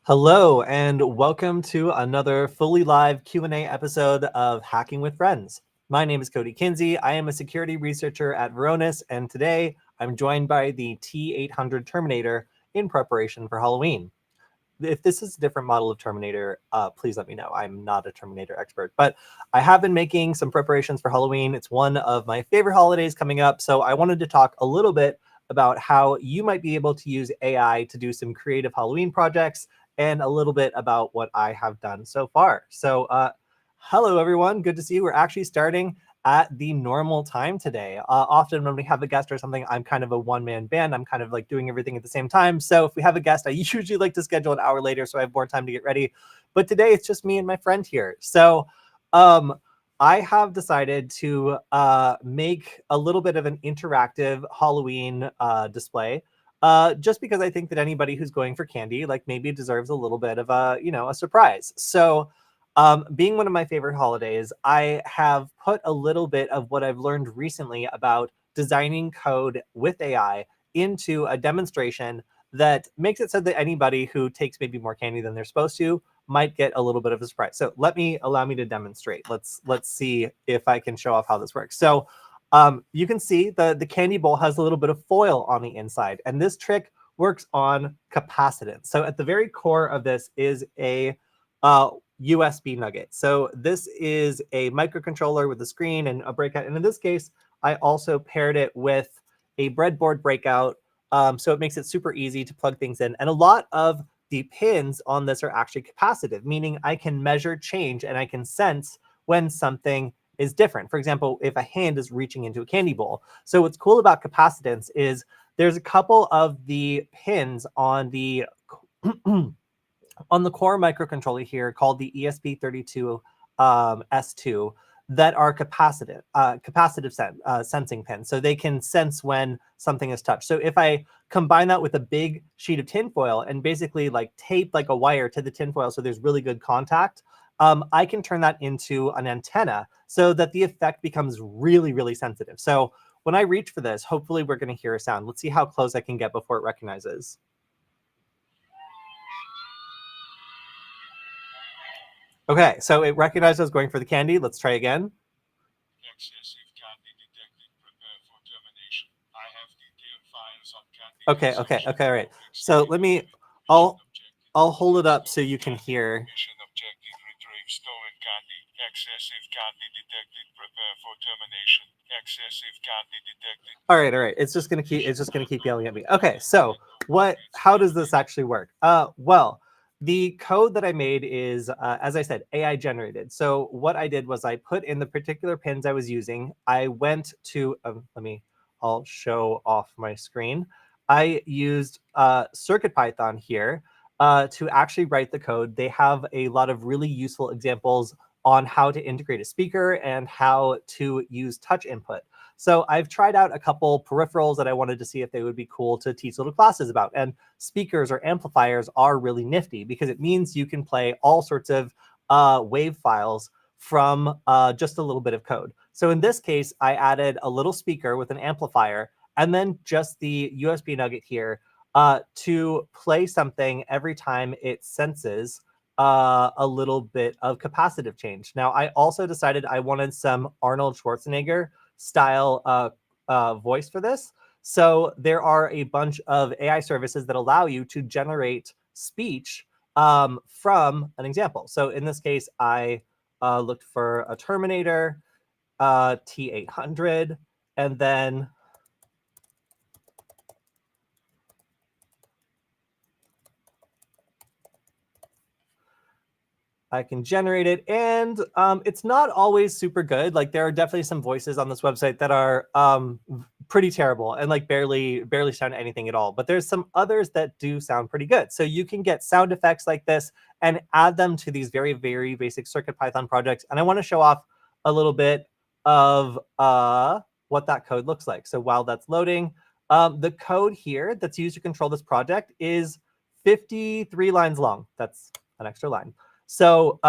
Hello and welcome to another fully live Q&A episode of Hacking with Friends. My name is Kody Kinzie. I am a security researcher at Varonis, and today I'm joined by the T800 Terminator in preparation for Halloween. If this is a different model of Terminator, please let me know. I'm not a Terminator expert, but I have been making some preparations for Halloween. It's one of my favorite holidays coming up, so I wanted to talk a little bit about how you might be able to use AI to do some creative Halloween projects and a little bit about what I have done so far. So hello, everyone. Good to see you. We're actually starting at the normal time today. Often when we have a guest or something, I'm kind of a one-man band. I'm kind of like doing everything at the same time. So if we have a guest, I usually like to schedule an hour later so I have more time to get ready. But today it's just me and my friend here. So I have decided to make a little bit of an interactive Halloween display. Just because I think that anybody who's going for candy, like maybe deserves a little bit of a surprise. So being one of my favorite holidays, I have put a little bit of what I've learned recently about designing code with AI into a demonstration that makes it so that anybody who takes maybe more candy than they're supposed to might get a little bit of a surprise. So allow me to demonstrate. Let's see if I can show off how this works. So you can see the candy bowl has a little bit of foil on the inside, and this trick works on capacitance. So at the very core of this is a USB nugget. So this is a microcontroller with a screen and a breakout. And in this case, I also paired it with a breadboard breakout. So it makes it super easy to plug things in. And a lot of the pins on this are actually capacitive, meaning I can measure change and I can sense when something is different. For example, if a hand is reaching into a candy bowl. So what's cool about capacitance is there's a couple of the pins on the on the core microcontroller here called the ESP32 S2 that are capacitive sensing pins. So they can sense when something is touched. So if I combine that with a big sheet of tinfoil and basically like tape like a wire to the tinfoil so there's really good contact, I can turn that into an antenna so that the effect becomes really, really sensitive. So when I reach for this, hopefully we're going to hear a sound. Let's see how close I can get before it recognizes. Okay, so it recognized I was going for the candy. Let's try again. Excessive candy detected. Prepare for termination. I have detailed files on candy. Okay, all right. So let me, I'll hold it up so you can hear. Mission objective: retrieve stolen candy. Excessive candy detected. Prepare for termination. Excessive candy detected. All right. It's just gonna keep yelling at me. Okay, so how does this actually work? Well, the code that I made is, as I said, AI generated. So what I did was I put in the particular pins I was using. I went to, I'll show off my screen. I used CircuitPython here to actually write the code. They have a lot of really useful examples on how to integrate a speaker and how to use touch input. So I've tried out a couple peripherals that I wanted to see if they would be cool to teach little classes about. And speakers or amplifiers are really nifty because it means you can play all sorts of wave files from just a little bit of code. So in this case, I added a little speaker with an amplifier and then just the USB nugget here to play something every time it senses a little bit of capacitive change. Now, I also decided I wanted some Arnold Schwarzenegger style voice for this. So there are a bunch of AI services that allow you to generate speech from an example. So in this case, I looked for a Terminator, T800, and then I can generate it, and it's not always super good. Like there are definitely some voices on this website that are pretty terrible and like barely sound anything at all. But there's some others that do sound pretty good. So you can get sound effects like this and add them to these very, very basic CircuitPython projects. And I want to show off a little bit of what that code looks like. So while that's loading, the code here that's used to control this project is 53 lines long. That's an extra line. So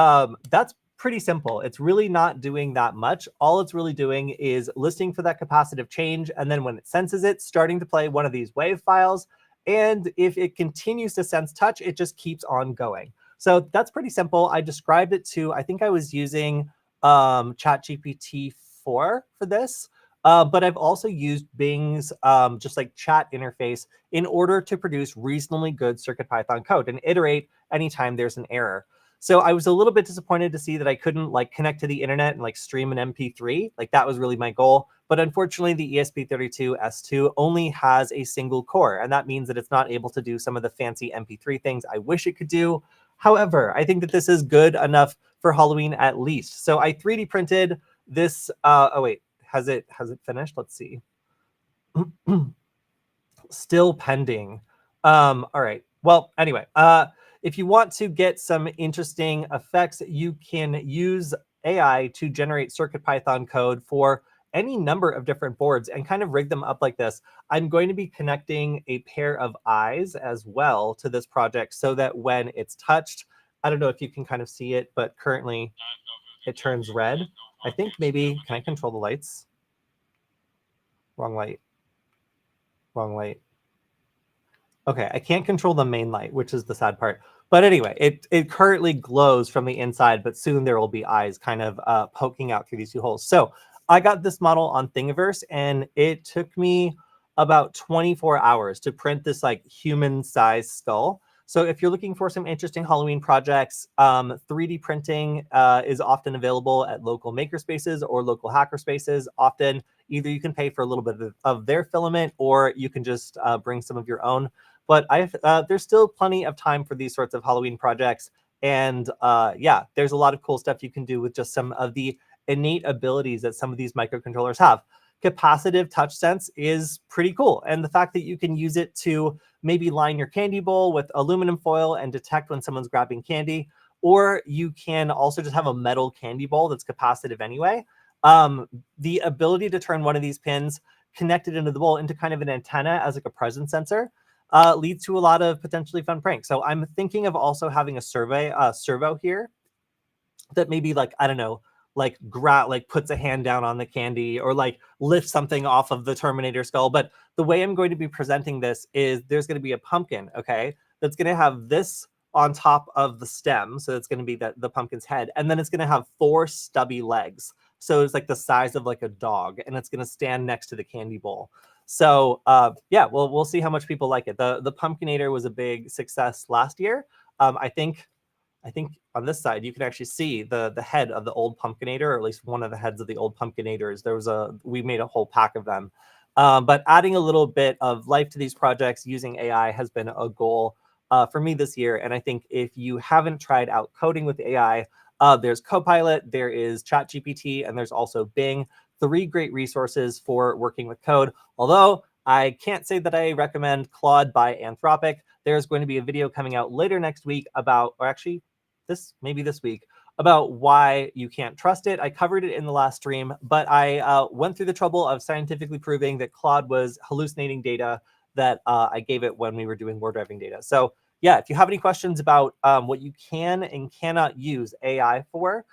that's pretty simple. It's really not doing that much. All it's really doing is listening for that capacitive change. And then when it senses it, starting to play one of these wave files And if it continues to sense touch, it just keeps on going. So that's pretty simple. I described it to, I think I was using ChatGPT 4 for this. But I've also used Bing's just like chat interface in order to produce reasonably good CircuitPython code and iterate anytime there's an error. So I was a little bit disappointed to see that I couldn't like connect to the internet and like stream an MP3. Like that was really my goal. But unfortunately, the ESP32S2 only has a single core, and that means that it's not able to do some of the fancy MP3 things I wish it could do. However, I think that this is good enough for Halloween at least. So I 3D printed this. Oh wait, has it finished? Let's see. Still pending. All right. Well, anyway, if you want to get some interesting effects, you can use AI to generate CircuitPython code for any number of different boards and kind of rig them up like this. I'm going to be connecting a pair of eyes as well to this project so that when it's touched, I don't know if you can kind of see it, but currently it turns red. I think maybe, can I control the lights? Wrong light. Wrong light. Okay, I can't control the main light, which is the sad part. But anyway, it currently glows from the inside, but soon there will be eyes kind of poking out through these two holes. So I got this model on Thingiverse, and it took me about 24 hours to print this like human-sized skull. So if you're looking for some interesting Halloween projects, 3D printing is often available at local makerspaces or local hackerspaces. Often, either you can pay for a little bit of their filament, or you can just bring some of your own. But there's still plenty of time for these sorts of Halloween projects. And yeah, there's a lot of cool stuff you can do with just some of the innate abilities that some of these microcontrollers have. Capacitive touch sense is pretty cool. And the fact that you can use it to maybe line your candy bowl with aluminum foil and detect when someone's grabbing candy, or you can also just have a metal candy bowl that's capacitive anyway. The ability to turn one of these pins connected into the bowl into kind of an antenna as like a presence sensor leads to a lot of potentially fun pranks. So I'm thinking of also having a servo here that maybe like, I don't know, like puts a hand down on the candy or like lifts something off of the Terminator skull. But the way I'm going to be presenting this is there's going to be a pumpkin, okay, that's going to have this on top of the stem. So it's going to be the pumpkin's head. And then it's going to have 4 stubby legs. So it's like the size of like a dog, and it's going to stand next to the candy bowl. So yeah, we'll see how much people like it. The Pumpkinator was a big success last year. I think on this side you can actually see the head of the old Pumpkinator, or at least one of the heads of the old Pumpkinators. We made a whole pack of them. But adding a little bit of life to these projects using AI has been a goal for me this year. And I think if you haven't tried out coding with AI, there's Copilot, there is ChatGPT, and there's also Bing. 3 great resources for working with code. Although I can't say that I recommend Claude by Anthropic. There's going to be a video coming out later next week about, or actually maybe this week, about why you can't trust it. I covered it in the last stream, but I went through the trouble of scientifically proving that Claude was hallucinating data that I gave it when we were doing war driving data. So yeah, if you have any questions about what you can and cannot use AI for,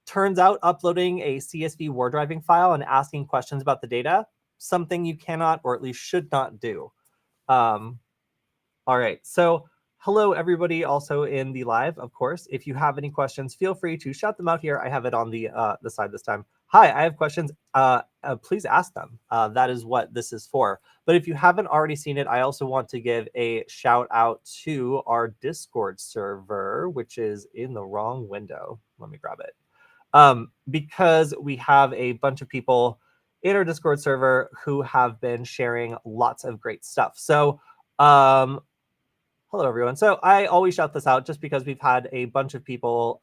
turns out uploading a CSV war driving file and asking questions about the data, something you cannot or at least should not do. All right, so hello everybody also in the live, of course. If you have any questions, feel free to shout them out here. I have it on the side this time. Hi, I have questions. Please ask them. That is what this is for. But if you haven't already seen it, I also want to give a shout out to our Discord server, which is in the wrong window. Let me grab it. Because we have a bunch of people in our Discord server who have been sharing lots of great stuff. So hello, everyone. So I always shout this out just because we've had a bunch of people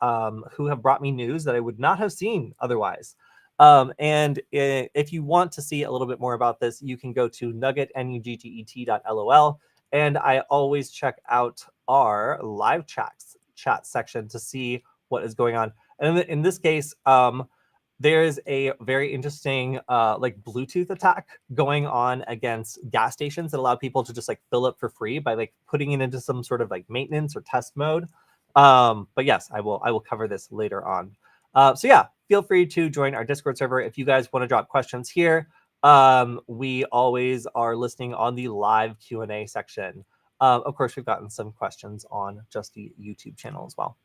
who have brought me news that I would not have seen otherwise. And if you want to see a little bit more about this, you can go to nugget.lol. And I always check out our live chat section to see what is going on. And in this case, there's a very interesting like Bluetooth attack going on against gas stations that allow people to just like fill up for free by like putting it into some sort of like maintenance or test mode. But yes, I will cover this later on. So yeah, feel free to join our Discord server if you guys want to drop questions here. we always are listening on the live Q&A section. Of course, we've gotten some questions on just the YouTube channel as well.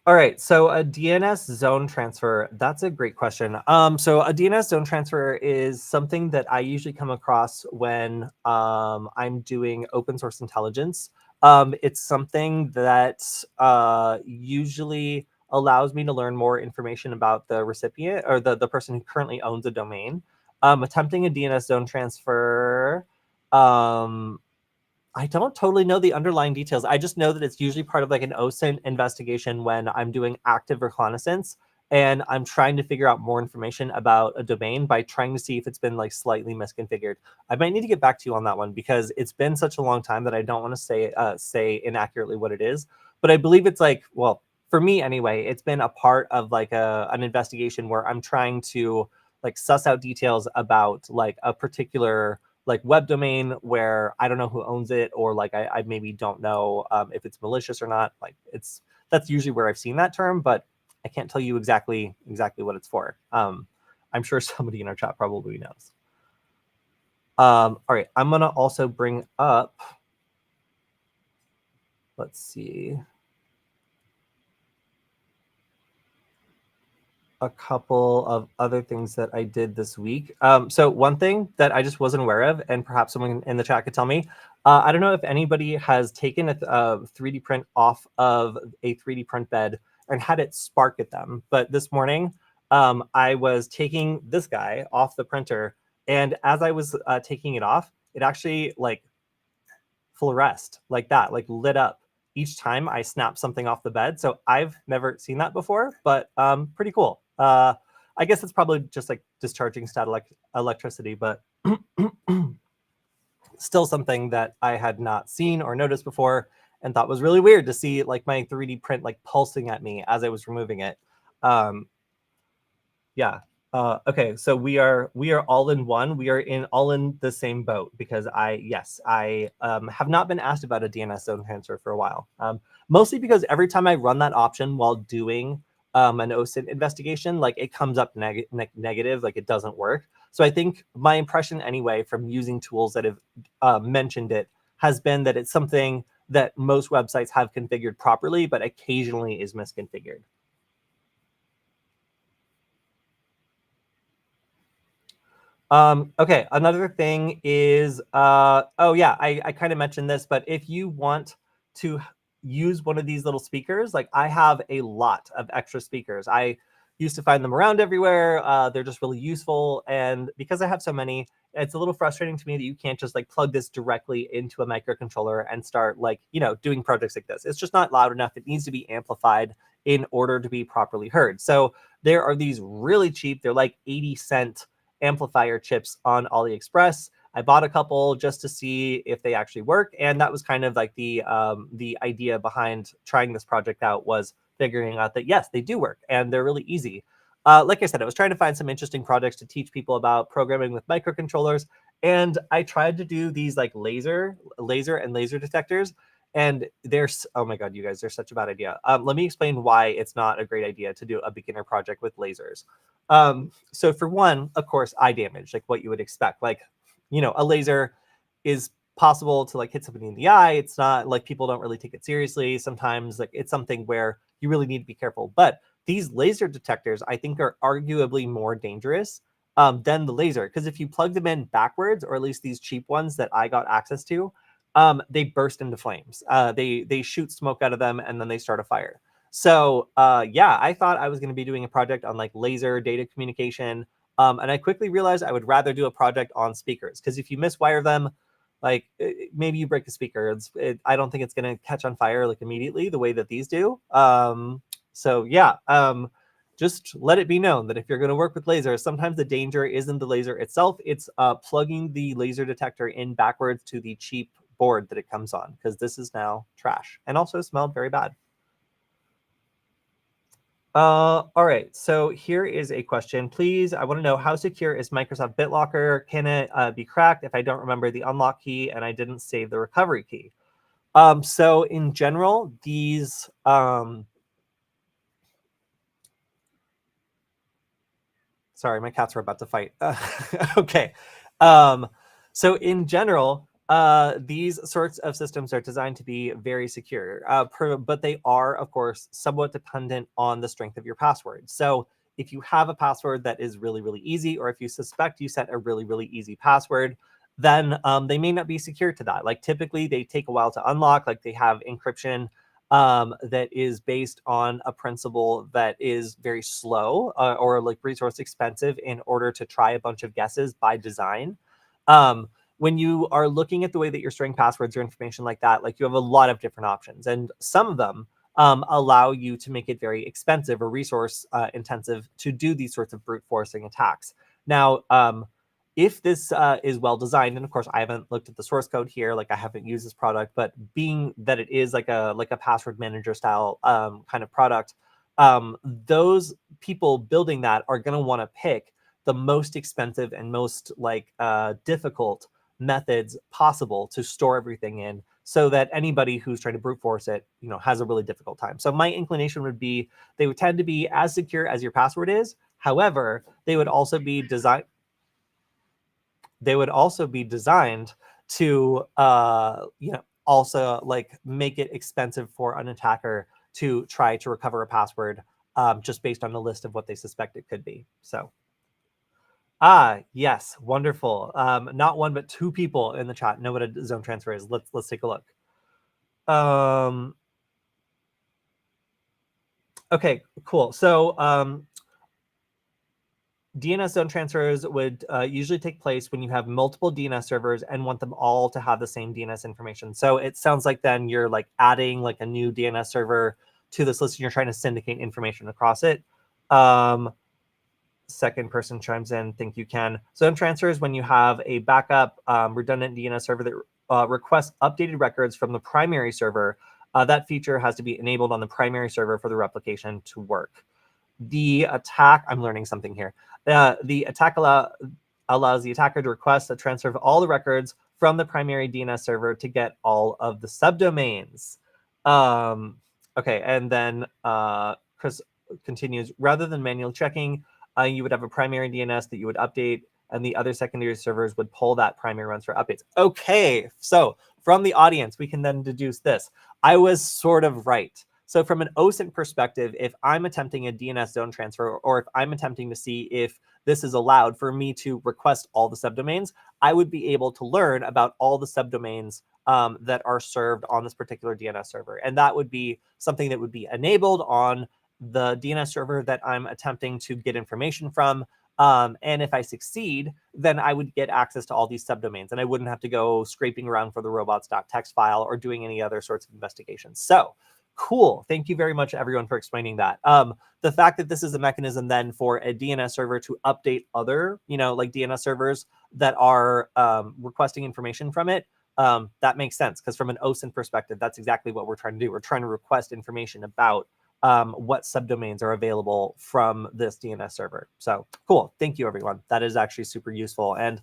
All right, so a DNS zone transfer, that's a great question. So a DNS zone transfer is something that I usually come across when I'm doing open source intelligence. It's something that usually allows me to learn more information about the recipient or the person who currently owns a domain. Attempting a DNS zone transfer, I don't totally know the underlying details. I just know that it's usually part of like an OSINT investigation when I'm doing active reconnaissance and I'm trying to figure out more information about a domain by trying to see if it's been like slightly misconfigured. I might need to get back to you on that one because it's been such a long time that I don't want to say inaccurately what it is. But I believe it's like, well, for me anyway, it's been a part of like an investigation where I'm trying to like suss out details about like a particular like web domain where I don't know who owns it, or like I maybe don't know if it's malicious or not. Like that's usually where I've seen that term, but I can't tell you exactly what it's for. I'm sure somebody in our chat probably knows. All right, I'm gonna also bring up, let's see, a couple of other things that I did this week. So one thing that I just wasn't aware of, and perhaps someone in the chat could tell me, I don't know if anybody has taken a 3D print off of a 3D print bed and had it spark at them. But this morning, I was taking this guy off the printer, and as I was taking it off, it actually like fluoresced like that, like lit up each time I snapped something off the bed. So I've never seen that before, but pretty cool. I guess it's probably just like discharging static electricity, but still something that I had not seen or noticed before and thought was really weird to see like my 3D print like pulsing at me as I was removing it. Yeah. Okay, so we are all in one. We are all in the same boat because I have not been asked about a DNS zone transfer for a while. Mostly because every time I run that option while doing an OSINT investigation, like it comes up negative, like it doesn't work. So I think my impression anyway from using tools that have mentioned it has been that it's something that most websites have configured properly, but occasionally is misconfigured. Okay, another thing is, oh yeah, I kind of mentioned this, but if you want to use one of these little speakers, like I have a lot of extra speakers. I used to find them around everywhere. They're just really useful. And because I have so many, it's a little frustrating to me that you can't just like plug this directly into a microcontroller and start like, doing projects like this. It's just not loud enough. It needs to be amplified in order to be properly heard. So there are these really cheap, they're like 80-cent amplifier chips on AliExpress. I bought a couple just to see if they actually work, and that was kind of like the idea behind trying this project out, was figuring out that yes, they do work and they're really easy. Like I said, I was trying to find some interesting projects to teach people about programming with microcontrollers, and I tried to do these like laser detectors, and there's, oh my god, you guys, they're such a bad idea. Let me explain why it's not a great idea to do a beginner project with lasers. So for one, of course, eye damage, like what you would expect. Like, a laser is possible to like hit somebody in the eye. It's not like people don't really take it seriously. Sometimes like it's something where you really need to be careful. But these laser detectors, I think, are arguably more dangerous than the laser. Because if you plug them in backwards, or at least these cheap ones that I got access to, they burst into flames. They shoot smoke out of them and then they start a fire. So yeah, I thought I was going to be doing a project on like laser data communication. And I quickly realized I would rather do a project on speakers, because if you miswire them, like maybe you break a speaker. I don't think it's going to catch on fire like immediately the way that these do. So yeah, just let it be known that if you're going to work with lasers, sometimes the danger isn't the laser itself. It's plugging the laser detector in backwards to the cheap board that it comes on, because this is now trash and also smelled very bad. All right, so here is a question. Please, I want to know, how secure is Microsoft BitLocker? Can it be cracked if I don't remember the unlock key and I didn't save the recovery key? So in general, these Sorry, my cats were about to fight. Okay. So in general, these sorts of systems are designed to be very secure, but they are, of course, somewhat dependent on the strength of your password. So if you have a password that is really, really easy, or if you suspect you set a really, really easy password, then they may not be secure to that. Like typically they take a while to unlock, like they have encryption that is based on a principle that is very slow or like resource expensive in order to try a bunch of guesses by design. When you are looking at the way that you're storing passwords or information like that, like you have a lot of different options, and some of them allow you to make it very expensive or resource intensive to do these sorts of brute forcing attacks. Now, if this is well designed, and of course I haven't looked at the source code here, like I haven't used this product, but being that it is like a password manager style kind of product, those people building that are going to want to pick the most expensive and most like difficult methods possible to store everything in, so that anybody who's trying to brute force it, has a really difficult time. So my inclination would be they would tend to be as secure as your password is. However, they would also be designed to also like make it expensive for an attacker to try to recover a password just based on the list of what they suspect it could be. So yes, wonderful. Not one but two people in the chat know what a zone transfer is. Let's take a look. Okay, cool. So DNS zone transfers would usually take place when you have multiple DNS servers and want them all to have the same DNS information. So it sounds like then you're like adding like a new DNS server to this list and you're trying to syndicate information across it. Second person chimes in, think you can. Zone transfers when you have a backup redundant DNS server that requests updated records from the primary server. That feature has to be enabled on the primary server for the replication to work. The attack, I'm learning something here. The attack allows the attacker to request a transfer of all the records from the primary DNS server to get all of the subdomains. Okay, and then Chris continues, rather than manual checking, you would have a primary DNS that you would update, and the other secondary servers would pull that primary runs for updates. Okay, so from the audience, we can then deduce this. I was sort of right. So from an OSINT perspective, if I'm attempting a DNS zone transfer, or if I'm attempting to see if this is allowed for me to request all the subdomains, I would be able to learn about all the subdomains that are served on this particular DNS server. And that would be something that would be enabled on the DNS server that I'm attempting to get information from. And if I succeed, then I would get access to all these subdomains, and I wouldn't have to go scraping around for the robots.txt file or doing any other sorts of investigations. So cool. Thank you very much, everyone, for explaining that. The fact that this is a mechanism then for a DNS server to update other, like DNS servers that are requesting information from it, that makes sense, because from an OSINT perspective, that's exactly what we're trying to do. We're trying to request information about what subdomains are available from this DNS server. So cool. Thank you, everyone. That is actually super useful. And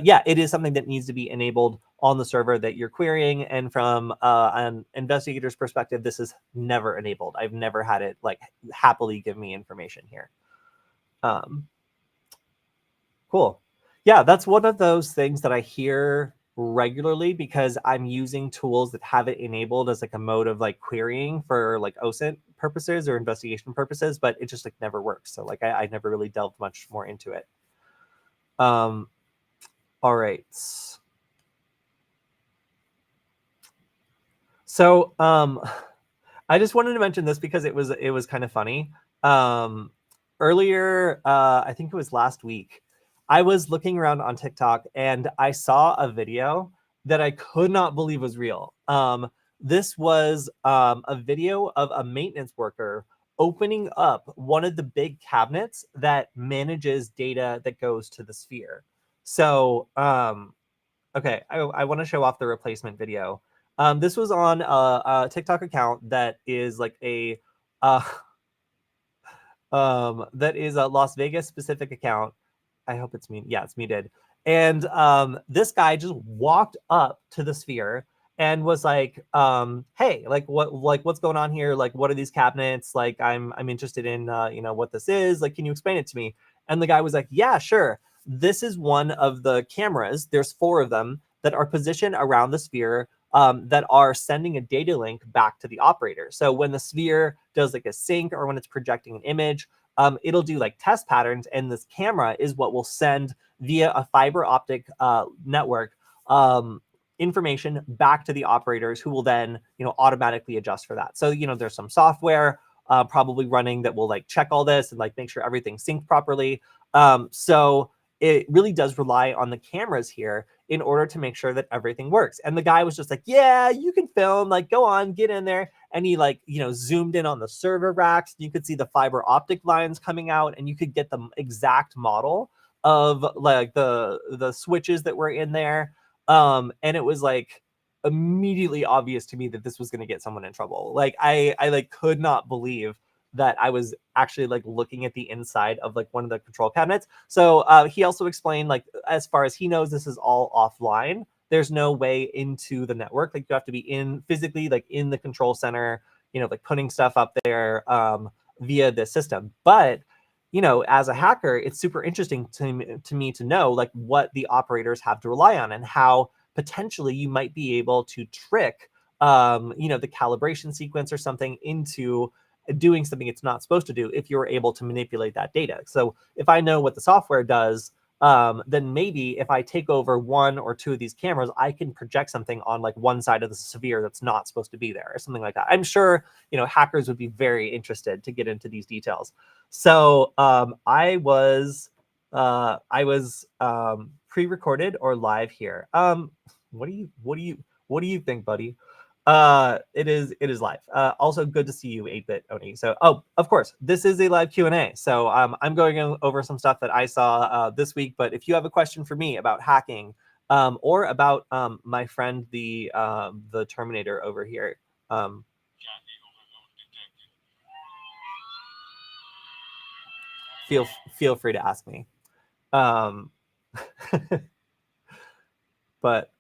yeah, it is something that needs to be enabled on the server that you're querying. And from an investigator's perspective, this is never enabled. I've never had it like happily give me information here. Cool. Yeah, that's one of those things that I hear regularly because I'm using tools that have it enabled as like a mode of like querying for like OSINT purposes or investigation purposes, but it just like never works. So like I never really delved much more into it. All right. So I just wanted to mention this because it was kind of funny. Earlier, I think it was last week, I was looking around on TikTok and I saw a video that I could not believe was real. This was a video of a maintenance worker opening up one of the big cabinets that manages data that goes to the sphere. So, okay, I want to show off the replacement video. This was on a TikTok account that is like a that is a Las Vegas specific account. I hope it's me. Yeah, it's muted. And this guy just walked up to the sphere and was like, hey, what's going on here? Like, what are these cabinets? Like, I'm interested in what this is. Like, can you explain it to me? And the guy was like, yeah, sure. This is one of the cameras. There's 4 of them that are positioned around the sphere that are sending a data link back to the operator. So when the sphere does like a sync or when it's projecting an image, it'll do like test patterns, and this camera is what will send via a fiber optic network information back to the operators, who will then automatically adjust for that. So there's some software probably running that will like check all this and like make sure everything's synced properly. So it really does rely on the cameras here in order to make sure that everything works. And the guy was just like, yeah, you can film, like go on, get in there. And he like, zoomed in on the server racks. You could see the fiber optic lines coming out, and you could get the exact model of like the switches that were in there. And it was like immediately obvious to me that this was going to get someone in trouble. Like I like could not believe that I was actually like looking at the inside of like one of the control cabinets. So he also explained, like, as far as he knows, this is all offline. There's no way into the network. Like you have to be in physically, like in the control center, like putting stuff up there via the system. But as a hacker, it's super interesting to me to know like what the operators have to rely on and how potentially you might be able to trick the calibration sequence or something into doing something it's not supposed to do if you're able to manipulate that data. So if I know what the software does, then maybe if I take over 1 or 2 of these cameras, I can project something on like one side of the sphere that's not supposed to be there or something like that. I'm sure, hackers would be very interested to get into these details. So I was pre-recorded or live here. What do you think, buddy? It is live. Also good to see you, 8-bit Oni. So, of course, this is a live Q&A. So I'm going over some stuff that I saw this week. But if you have a question for me about hacking or about my friend the Terminator over here, feel free to ask me. Um, but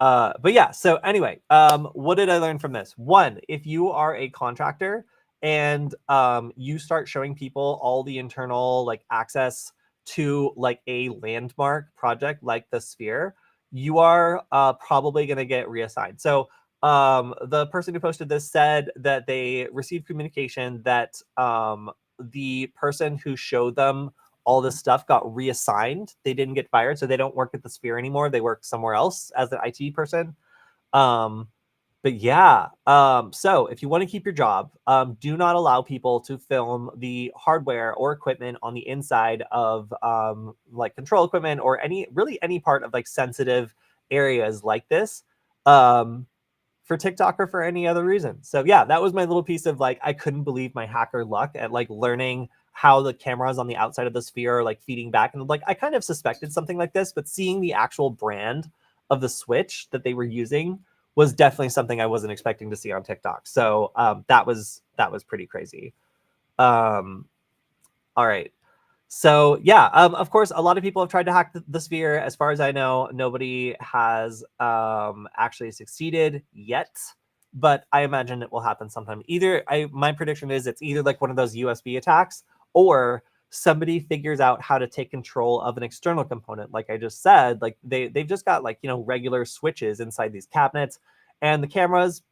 yeah, so anyway, what did I learn from this? One, if you are a contractor and you start showing people all the internal like access to like a landmark project like the sphere, you are probably going to get reassigned. So the person who posted this said that they received communication that the person who showed them all this stuff got reassigned. They didn't get fired, so they don't work at the sphere anymore. They work somewhere else as an IT person. But yeah, so if you want to keep your job, do not allow people to film the hardware or equipment on the inside of like control equipment or any part of like sensitive areas like this. For TikTok or for any other reason. So yeah, that was my little piece of like, I couldn't believe my hacker luck at like learning how the cameras on the outside of the sphere are like feeding back. And like, I kind of suspected something like this, but seeing the actual brand of the switch that they were using was definitely something I wasn't expecting to see on TikTok. So that was pretty crazy. All right. So yeah, of course, a lot of people have tried to hack the sphere. As far as I know, nobody has actually succeeded yet, but I imagine it will happen sometime. My prediction is it's either like one of those USB attacks, or somebody figures out how to take control of an external component. Like I just said, like they've just got like regular switches inside these cabinets, and the cameras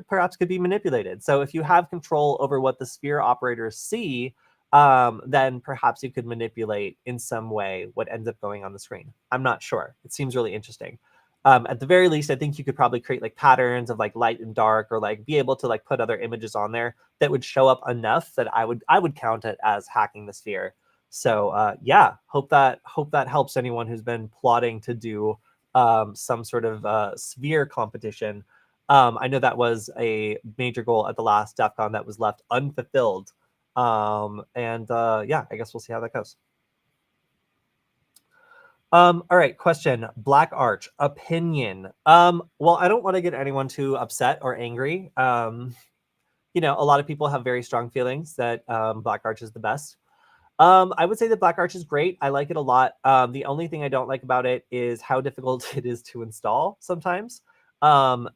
perhaps could be manipulated. So if you have control over what the sphere operators see, then perhaps you could manipulate in some way what ends up going on the screen. I'm not sure. It seems really interesting. At the very least, I think you could probably create like patterns of like light and dark, or like be able to like put other images on there that would show up enough that I would count it as hacking the sphere. So yeah, hope that helps anyone who's been plotting to do some sort of sphere competition. I know that was a major goal at the last DEF CON that was left unfulfilled. And yeah, I guess we'll see how that goes. All right, question. Black Arch opinion. Well, I don't want to get anyone too upset or angry. A lot of people have very strong feelings that Black Arch is the best. I would say that Black Arch is great. I like it a lot. The only thing I don't like about it is how difficult it is to install sometimes.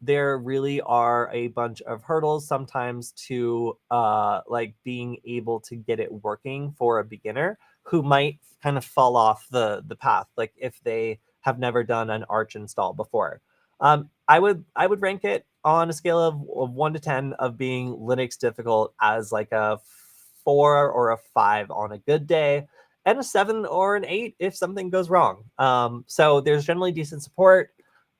There really are a bunch of hurdles sometimes to like being able to get it working for a beginner who might kind of fall off the path, like if they have never done an Arch install before. I would rank it on a scale of 1 to 10 of being Linux difficult as like a 4 or a 5 on a good day, and a 7 or an 8 if something goes wrong. So there's generally decent support.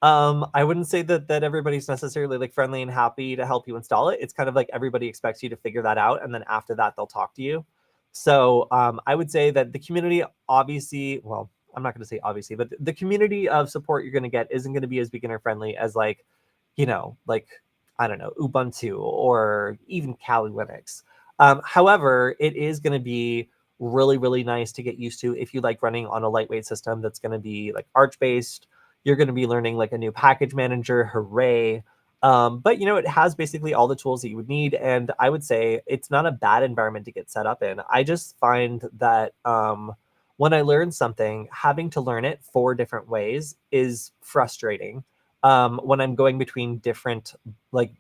I wouldn't say that everybody's necessarily like friendly and happy to help you install it. It's kind of like everybody expects you to figure that out, and then after that they'll talk to you. So I would say that the community, obviously, well, I'm not going to say obviously, but the community of support you're going to get isn't going to be as beginner friendly as like, like, I don't know, Ubuntu or even Kali Linux. However, it is going to be really, really nice to get used to if you like running on a lightweight system that's going to be like Arch based. You're going to be learning like a new package manager, hooray. But it has basically all the tools that you would need. And I would say it's not a bad environment to get set up in. I just find that when I learn something, having to learn it 4 different ways is frustrating when I'm going between different like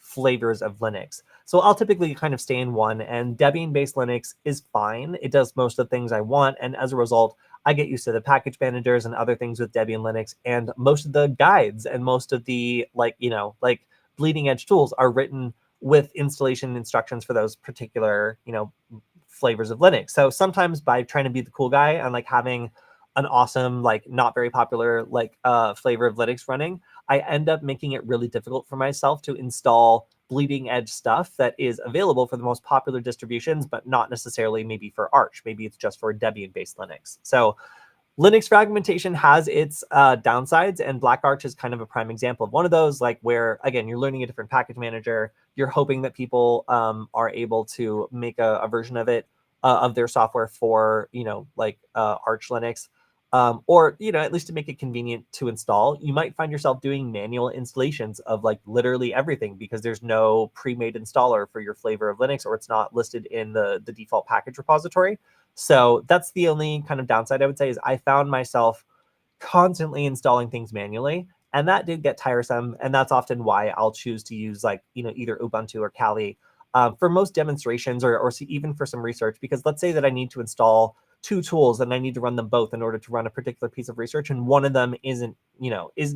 flavors of Linux. So I'll typically kind of stay in one, and Debian-based Linux is fine. It does most of the things I want, and as a result, I get used to the package managers and other things with Debian Linux, and most of the guides and most of the like bleeding edge tools are written with installation instructions for those particular flavors of Linux. So sometimes by trying to be the cool guy and like having an awesome like not very popular like flavor of Linux running, I end up making it really difficult for myself to install bleeding edge stuff that is available for the most popular distributions, but not necessarily maybe for Arch. Maybe it's just for Debian-based Linux. So Linux fragmentation has its downsides, and Black Arch is kind of a prime example of one of those, like where, again, you're learning a different package manager. You're hoping that people are able to make a version of it, of their software for, Arch Linux. Or at least to make it convenient to install. You might find yourself doing manual installations of like literally everything because there's no pre-made installer for your flavor of Linux, or it's not listed in the default package repository. So that's the only kind of downside I would say, is I found myself constantly installing things manually, and that did get tiresome. And that's often why I'll choose to use like either Ubuntu or Kali for most demonstrations, or even for some research. Because let's say that I need to install 2 tools and I need to run them both in order to run a particular piece of research, and one of them isn't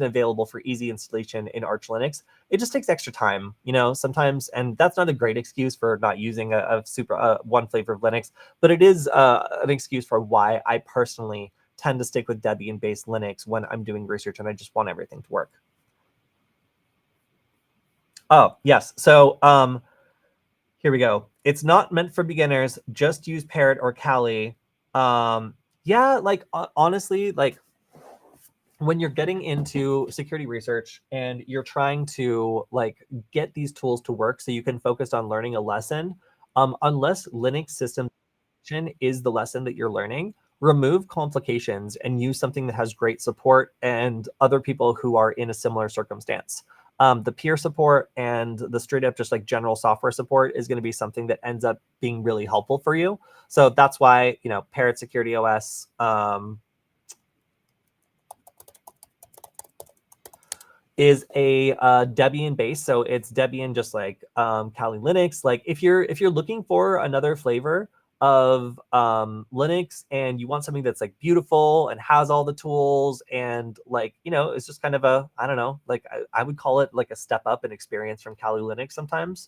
available for easy installation in Arch Linux. It just takes extra time, sometimes, and that's not a great excuse for not using a super one flavor of Linux, but it is an excuse for why I personally tend to stick with Debian-based Linux when I'm doing research and I just want everything to work. Oh, yes. So here we go. It's not meant for beginners. Just use Parrot or Kali. Yeah, like honestly, like when you're getting into security research and you're trying to like get these tools to work so you can focus on learning a lesson, unless Linux system is the lesson that you're learning, remove complications and use something that has great support and other people who are in a similar circumstance. The peer support and the straight up just like general software support is going to be something that ends up being really helpful for you. So that's why, Parrot Security OS is a Debian base. So it's Debian, just like Kali Linux. Like if you're looking for another flavor of Linux and you want something that's like beautiful and has all the tools and like, it's just kind of a, I don't know, like I would call it like a step up in experience from Kali Linux sometimes.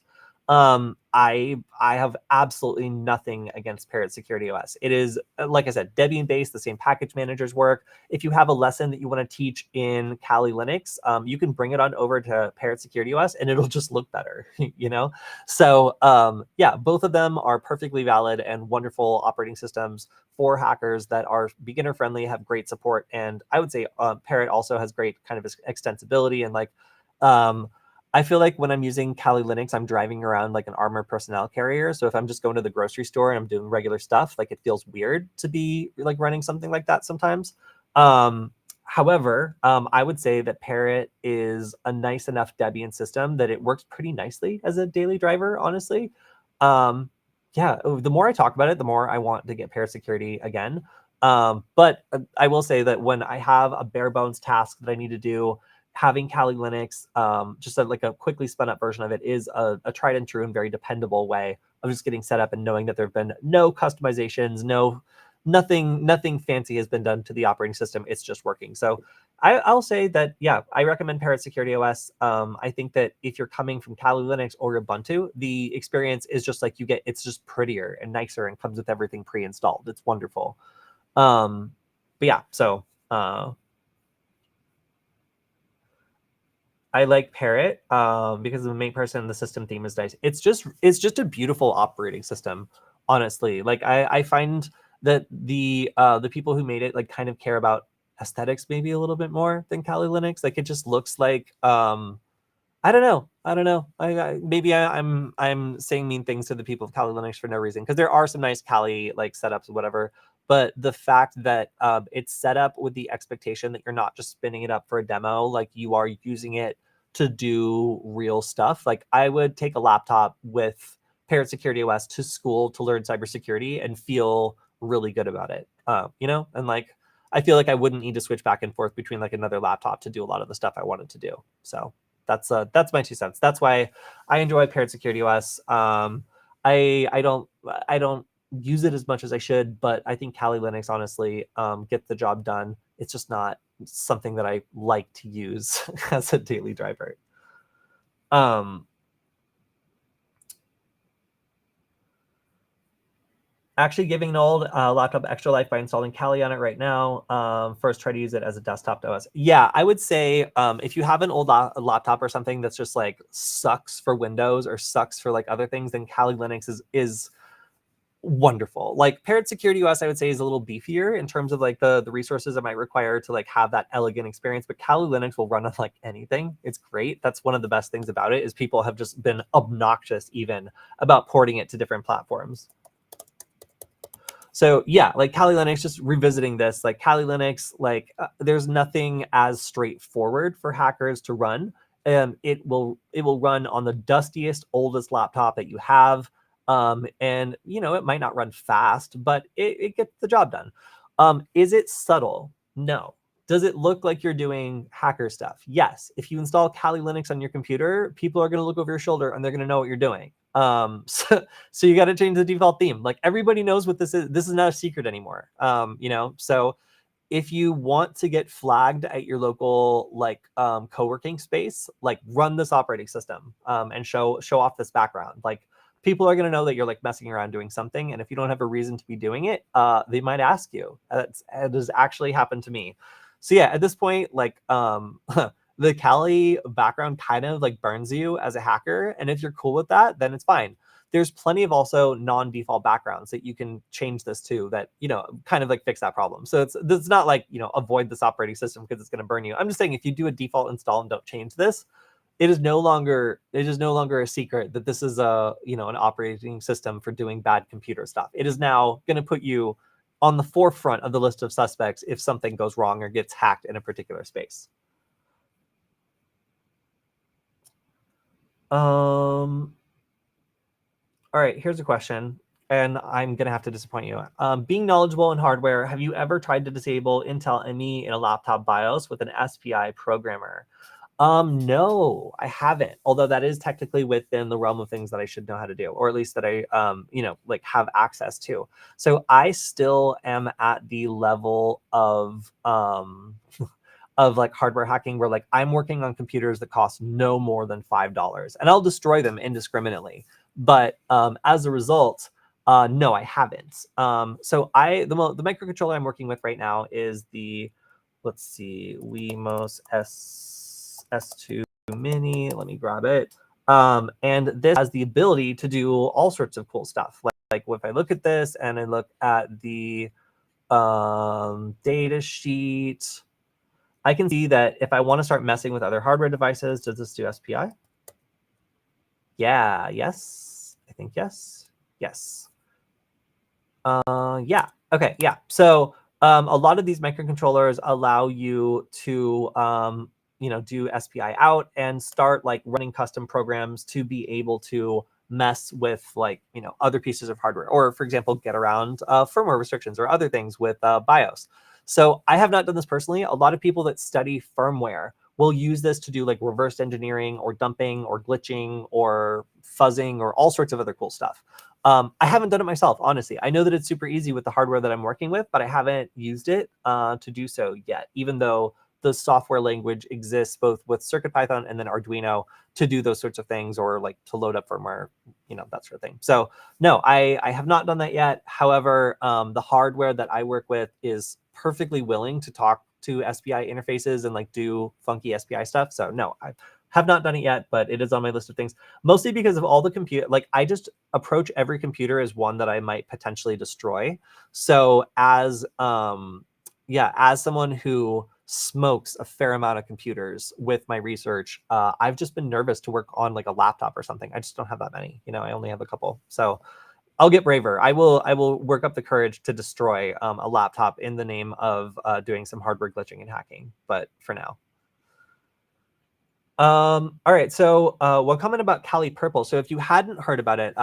I have absolutely nothing against Parrot Security OS. It is, like I said, Debian based, the same package managers work. If you have a lesson that you want to teach in Kali Linux, you can bring it on over to Parrot Security OS and it'll just look better, So yeah, both of them are perfectly valid and wonderful operating systems for hackers that are beginner friendly, have great support. And I would say Parrot also has great kind of extensibility and like, I feel like when I'm using Kali Linux, I'm driving around like an armored personnel carrier. So if I'm just going to the grocery store and I'm doing regular stuff, like it feels weird to be like running something like that sometimes. However, I would say that Parrot is a nice enough Debian system that it works pretty nicely as a daily driver, honestly. Yeah, the more I talk about it, the more I want to get Parrot security again. But I will say that when I have a bare bones task that I need to do, having Kali Linux, just like a quickly spun up version of it, is a tried and true and very dependable way of just getting set up and knowing that there have been no customizations, no nothing fancy has been done to the operating system. It's just working. So I'll say that, yeah, I recommend Parrot Security OS. I think that if you're coming from Kali Linux or Ubuntu, the experience is just like it's just prettier and nicer and comes with everything pre-installed. It's wonderful. But yeah, so I like Parrot because the main person in the system theme is nice. It's just a beautiful operating system, honestly. Like I find that the people who made it like kind of care about aesthetics maybe a little bit more than Kali Linux. Like it just looks like I don't know. I don't know. Maybe I'm saying mean things to the people of Kali Linux for no reason, because there are some nice Kali like setups or whatever. But the fact that it's set up with the expectation that you're not just spinning it up for a demo, like you are using it to do real stuff. Like I would take a laptop with Parrot Security OS to school to learn cybersecurity and feel really good about it. And like I feel like I wouldn't need to switch back and forth between like another laptop to do a lot of the stuff I wanted to do. So that's my 2 cents. That's why I enjoy Parrot Security OS. I don't use it as much as I should, but I think Kali Linux honestly gets the job done. It's just not something that I like to use as a daily driver. Actually giving an old laptop extra life by installing Kali on it right now. First try to use it as a desktop OS. Yeah, I would say if you have an old laptop or something that's just like sucks for Windows or sucks for like other things, then Kali Linux is wonderful. Like Parrot Security OS, I would say, is a little beefier in terms of like the resources it might require to like have that elegant experience, but Kali Linux will run on like anything. It's great. That's one of the best things about it, is people have just been obnoxious even about porting it to different platforms. So yeah, like Kali Linux, just revisiting this, like Kali Linux, like there's nothing as straightforward for hackers to run. It will run on the dustiest, oldest laptop that you have. And it might not run fast, but it gets the job done. Is it subtle? No. Does it look like you're doing hacker stuff? Yes. If you install Kali Linux on your computer, people are going to look over your shoulder and they're going to know what you're doing. So you got to change the default theme. Like everybody knows what this is. This is not a secret anymore. So if you want to get flagged at your local like co-working space, like run this operating system and show off this background. Like people are going to know that you're like messing around doing something. And if you don't have a reason to be doing it, they might ask you. It has actually happened to me. So yeah, at this point, like the Kali background kind of like burns you as a hacker. And if you're cool with that, then it's fine. There's plenty of also non-default backgrounds that you can change this to that, kind of like fix that problem. So it's not like, avoid this operating system because it's going to burn you. I'm just saying if you do a default install and don't change this, it is no longer a secret that this is an operating system for doing bad computer stuff. It is now going to put you on the forefront of the list of suspects if something goes wrong or gets hacked in a particular space. All right, here's a question, and I'm gonna have to disappoint you. Being knowledgeable in hardware, have you ever tried to disable Intel ME in a laptop BIOS with an SPI programmer? No, I haven't. Although that is technically within the realm of things that I should know how to do, or at least that I, like have access to. So I still am at the level of of like hardware hacking where like I'm working on computers that cost no more than $5 and I'll destroy them indiscriminately. But as a result, no, I haven't. So the microcontroller I'm working with right now is the, let's see, Wemos S2 Mini. Let me grab it. And this has the ability to do all sorts of cool stuff. Like if I look at this and I look at the data sheet, I can see that if I want to start messing with other hardware devices, does this do SPI? Yeah, yes. I think yes. Yes. Yeah. Okay, yeah. So a lot of these microcontrollers allow you to do SPI out and start like running custom programs to be able to mess with like other pieces of hardware, or for example get around firmware restrictions or other things with BIOS. So I have not done this personally. A lot of people that study firmware will use this to do like reverse engineering or dumping or glitching or fuzzing or all sorts of other cool stuff. I haven't done it myself, honestly. I know that it's super easy with the hardware that I'm working with, but I haven't used it to do so yet, even though the software language exists both with CircuitPython and then Arduino to do those sorts of things, or like to load up firmware, that sort of thing. So no, I have not done that yet. However, the hardware that I work with is perfectly willing to talk to SPI interfaces and like do funky SPI stuff. So no, I have not done it yet, but it is on my list of things, mostly because of all the compute. Like I just approach every computer as one that I might potentially destroy. So as as someone who smokes a fair amount of computers with my research, I've just been nervous to work on like a laptop or something. I just don't have that many. I only have a couple. So I'll get braver. I will work up the courage to destroy a laptop in the name of doing some hardware glitching and hacking. But for now. All right. So one comment about Kali Purple. So if you hadn't heard about it,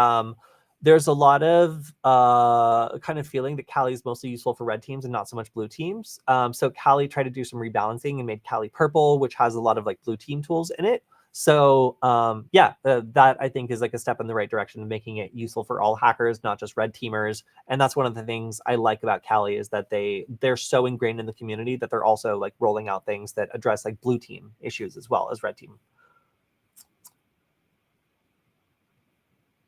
there's a lot of kind of feeling that Kali is mostly useful for red teams and not so much blue teams. So Kali tried to do some rebalancing and made Kali Purple, which has a lot of like blue team tools in it. So that I think is like a step in the right direction of making it useful for all hackers, not just red teamers. And that's one of the things I like about Kali is that they're so ingrained in the community that they're also like rolling out things that address like blue team issues as well as red team.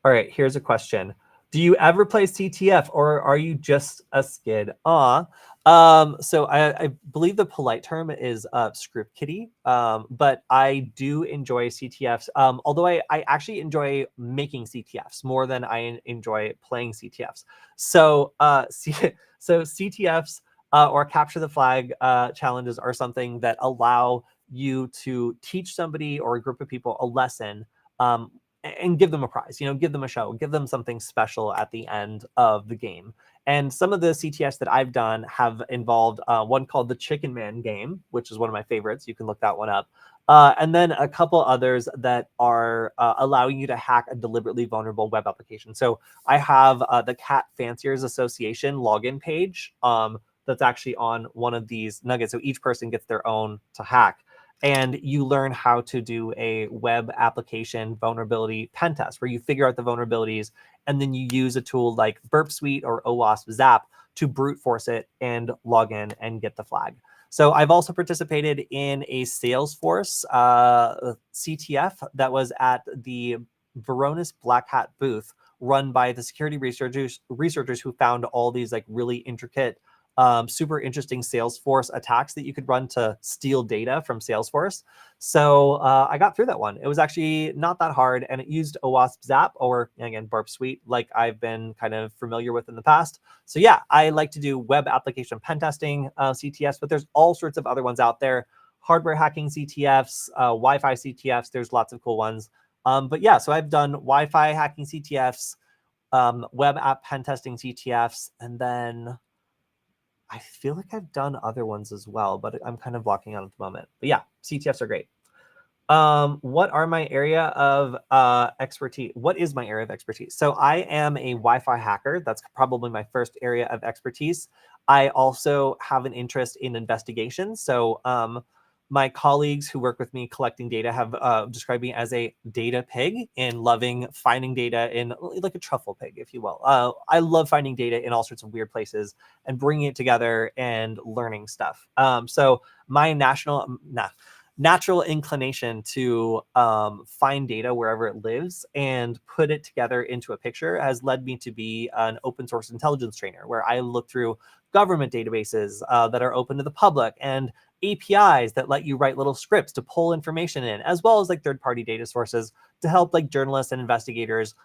All right, here's a question. Do you ever play CTF or are you just a skid? So I believe the polite term is script kiddie, but I do enjoy CTFs. Although I actually enjoy making CTFs more than I enjoy playing CTFs. So so CTFs or capture the flag challenges are something that allow you to teach somebody or a group of people a lesson. And give them a prize, give them a show, give them something special at the end of the game. And some of the CTS that I've done have involved one called the Chicken Man game, which is one of my favorites. You can look that one up. And then a couple others that are allowing you to hack a deliberately vulnerable web application. So I have the Cat Fanciers Association login page that's actually on one of these nuggets. So each person gets their own to hack. And you learn how to do a web application vulnerability pen test where you figure out the vulnerabilities and then you use a tool like Burp Suite or OWASP Zap to brute force it and log in and get the flag. So I've also participated in a Salesforce CTF that was at the Varonis Black Hat booth run by the security researchers who found all these like really intricate super interesting Salesforce attacks that you could run to steal data from Salesforce. So I got through that one. It was actually not that hard, and it used OWASP Zap, or again, Burp Suite, like I've been kind of familiar with in the past. So yeah, I like to do web application pen testing CTFs, but there's all sorts of other ones out there. Hardware hacking CTFs, Wi-Fi CTFs, there's lots of cool ones. But yeah, so I've done Wi-Fi hacking CTFs, web app pen testing CTFs, and then I feel like I've done other ones as well, but I'm kind of blocking out at the moment. But yeah, CTFs are great. What are my area of expertise? What is my area of expertise? So I am a Wi-Fi hacker. That's probably my first area of expertise. I also have an interest in investigation. So my colleagues who work with me collecting data have described me as a data pig and loving finding data in like a truffle pig, if you will. I love finding data in all sorts of weird places and bringing it together and learning stuff. So my natural inclination to find data wherever it lives and put it together into a picture has led me to be an open source intelligence trainer, where I look through government databases that are open to the public and APIs that let you write little scripts to pull information in, as well as like third-party data sources to help like journalists and investigators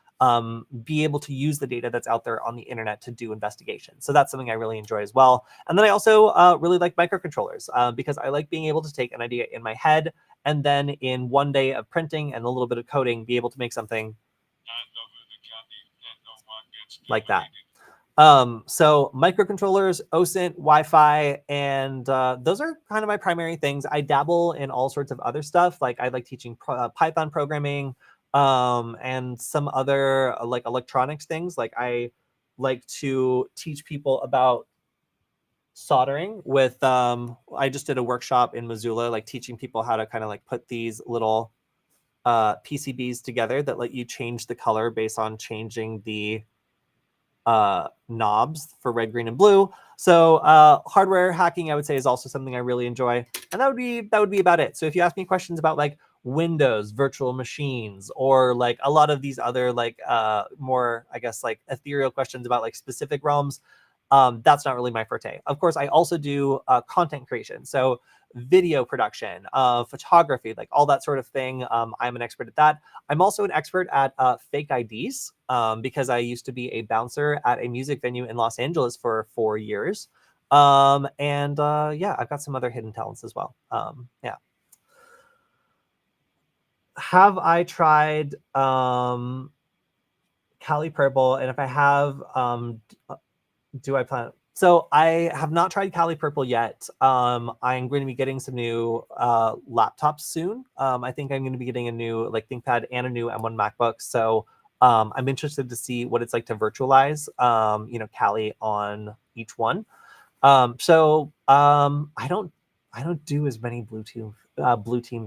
be able to use the data that's out there on the internet to do investigation. So that's something I really enjoy as well. And then I also really like microcontrollers because I like being able to take an idea in my head and then in one day of printing and a little bit of coding, be able to make something like that. So microcontrollers, OSINT, Wi-Fi, and those are kind of my primary things. I dabble in all sorts of other stuff. Like I like teaching Python programming and some other like electronics things. Like I like to teach people about soldering with I just did a workshop in Missoula, like teaching people how to kind of like put these little PCBs together that let you change the color based on changing the knobs for red, green, and blue. So hardware hacking, I would say, is also something I really enjoy. And that would be about it. So if you ask me questions about like Windows, virtual machines, or like a lot of these other like more, I guess, like ethereal questions about like specific realms, that's not really my forte. Of course, I also do content creation. So video production, photography, like all that sort of thing. I'm an expert at that. I'm also an expert at fake IDs because I used to be a bouncer at a music venue in Los Angeles for 4 years. And yeah, I've got some other hidden talents as well. Yeah. Have I tried Cali Purple? And if I have, do I plan? So I have not tried Cali Purple yet. I'm going to be getting some new laptops soon. I think I'm going to be getting a new like ThinkPad and a new M1 MacBook. So I'm interested to see what it's like to virtualize, Cali on each one. I don't do as many blue team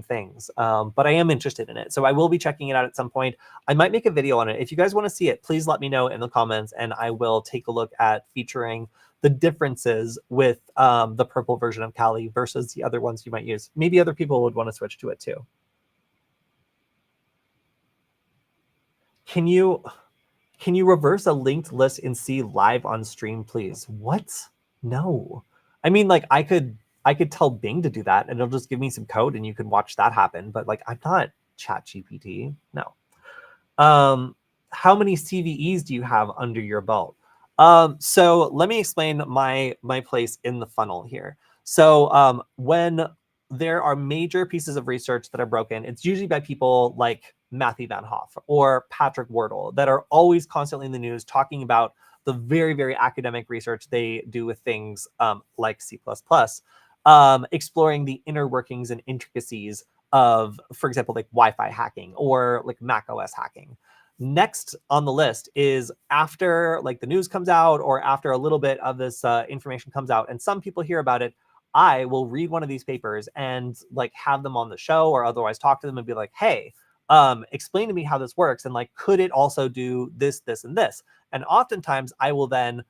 things, but I am interested in it. So I will be checking it out at some point. I might make a video on it. If you guys want to see it, please let me know in the comments, and I will take a look at featuring the differences with the purple version of Kali versus the other ones you might use. Maybe other people would want to switch to it too. Can you reverse a linked list in C live on stream, please? What? No. I mean, like I could tell Bing to do that and it'll just give me some code and you can watch that happen. But like I'm not ChatGPT. No. How many CVEs do you have under your belt? So let me explain my place in the funnel here. So when there are major pieces of research that are broken, it's usually by people like Matthew Van Hoff or Patrick Wardle that are always constantly in the news talking about the very, very academic research they do with things like C++, exploring the inner workings and intricacies of, for example, like Wi-Fi hacking or like Mac OS hacking. Next on the list is after like the news comes out or after a little bit of this information comes out and some people hear about it, I will read one of these papers and like have them on the show or otherwise talk to them and be like, hey, explain to me how this works. And like, could it also do this, this, and this? And oftentimes I will then,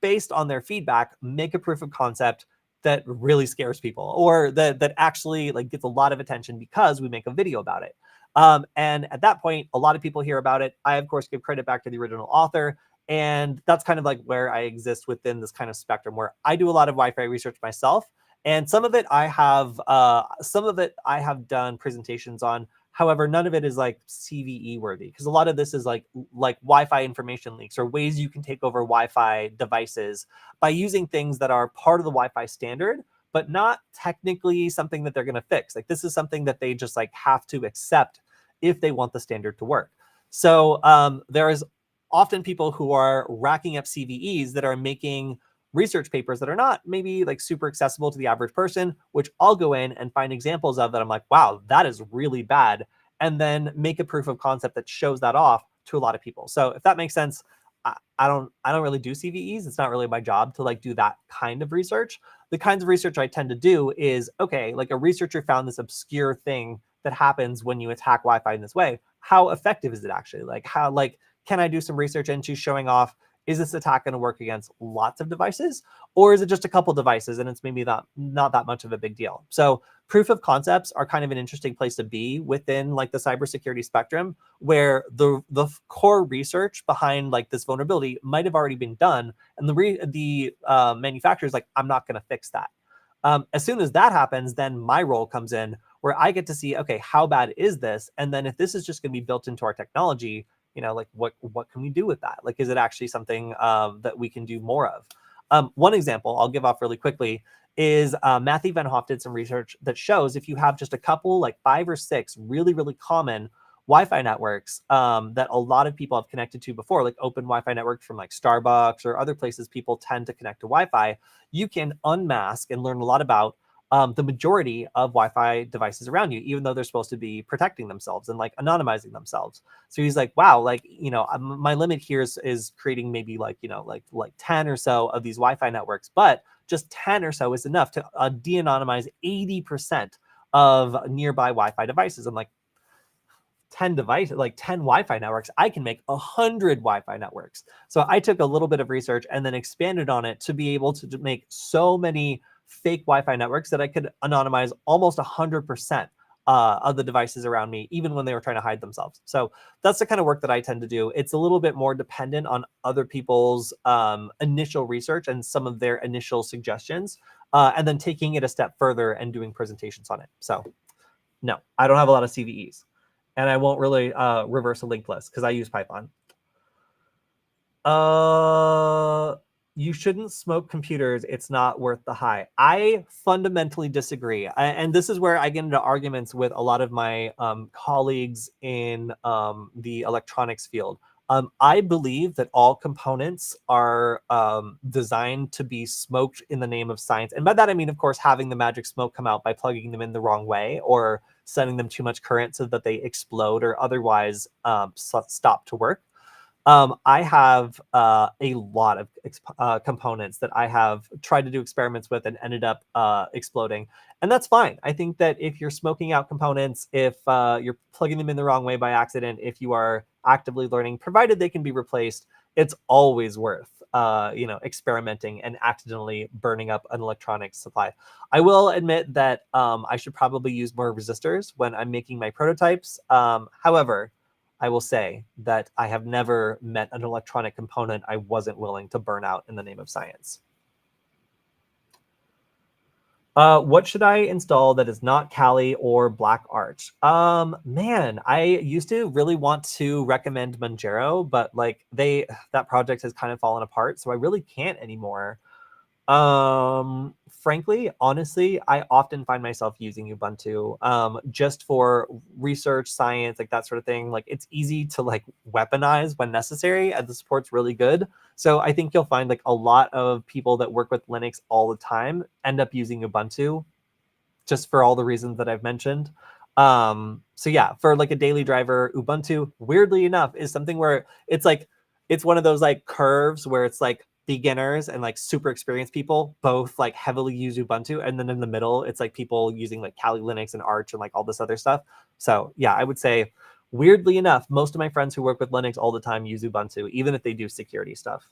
based on their feedback, make a proof of concept that really scares people or that actually like gets a lot of attention because we make a video about it. And at that point, a lot of people hear about it. I, of course, give credit back to the original author. And that's kind of like where I exist within this kind of spectrum where I do a lot of Wi-Fi research myself. And some of it I have done presentations on. However, none of it is like CVE worthy because a lot of this is like Wi-Fi information leaks or ways you can take over Wi-Fi devices by using things that are part of the Wi-Fi standard, but not technically something that they're going to fix. Like this is something that they just like have to accept if they want the standard to work. So there is often people who are racking up CVEs that are making research papers that are not maybe like super accessible to the average person, which I'll go in and find examples of that I'm like, wow, that is really bad. And then make a proof of concept that shows that off to a lot of people. So if that makes sense, I don't really do CVEs. It's not really my job to like do that kind of research. The kinds of research I tend to do is, okay, like a researcher found this obscure thing that happens when you attack Wi-Fi in this way. How effective is it actually? Like how, like, can I do some research into showing off, is this attack going to work against lots of devices or is it just a couple devices and it's maybe not that much of a big deal? So proof of concepts are kind of an interesting place to be within like the cybersecurity spectrum where the core research behind like this vulnerability might have already been done. And the manufacturer's like, I'm not going to fix that. As soon as that happens, then my role comes in where I get to see, okay, how bad is this? And then if this is just going to be built into our technology, like what can we do with that? Like, is it actually something that we can do more of? One example I'll give off really quickly is Matthew Van Hoff did some research that shows if you have just a couple, like 5 or 6 really, really common Wi-Fi networks that a lot of people have connected to before, like open Wi-Fi networks from like Starbucks or other places people tend to connect to Wi-Fi, you can unmask and learn a lot about the majority of Wi-Fi devices around you, even though they're supposed to be protecting themselves and like anonymizing themselves. So he's like, wow, like, my limit here is creating maybe like 10 or so of these Wi-Fi networks, but just 10 or so is enough to de-anonymize 80% of nearby Wi-Fi devices. I'm like, 10 devices, like 10 Wi-Fi networks, I can make 100 Wi-Fi networks. So I took a little bit of research and then expanded on it to be able to make so many fake Wi-Fi networks that I could anonymize almost 100% of the devices around me, even when they were trying to hide themselves. So that's the kind of work that I tend to do. It's a little bit more dependent on other people's initial research and some of their initial suggestions, and then taking it a step further and doing presentations on it. So no, I don't have a lot of CVEs, and I won't really reverse a linked list because I use Python. You shouldn't smoke computers. It's not worth the high. I fundamentally disagree. And this is where I get into arguments with a lot of my colleagues in the electronics field. I believe that all components are designed to be smoked in the name of science. And by that, I mean, of course, having the magic smoke come out by plugging them in the wrong way or sending them too much current so that they explode or otherwise stop to work. I have a lot of components that I have tried to do experiments with and ended up exploding. And that's fine. I think that if you're smoking out components, if you're plugging them in the wrong way by accident, if you are actively learning, provided they can be replaced, it's always worth experimenting and accidentally burning up an electronics supply. I will admit that I should probably use more resistors when I'm making my prototypes. However, I will say that I have never met an electronic component I wasn't willing to burn out in the name of science. What should I install that is not Kali or Black Arch? Man, I used to really want to recommend Manjaro, but like that project has kind of fallen apart, so I really can't anymore. Frankly, honestly, I often find myself using Ubuntu just for research, science, like that sort of thing. Like it's easy to like weaponize when necessary, and the support's really good. So I think you'll find like a lot of people that work with Linux all the time end up using Ubuntu just for all the reasons that I've mentioned. So yeah, for like a daily driver, Ubuntu, weirdly enough, is something where it's one of those like curves where it's like beginners and like super experienced people both like heavily use Ubuntu, and then in the middle it's like people using like Kali Linux and Arch and like all this other stuff. So yeah, I would say weirdly enough, most of my friends who work with Linux all the time use Ubuntu, even if they do security stuff.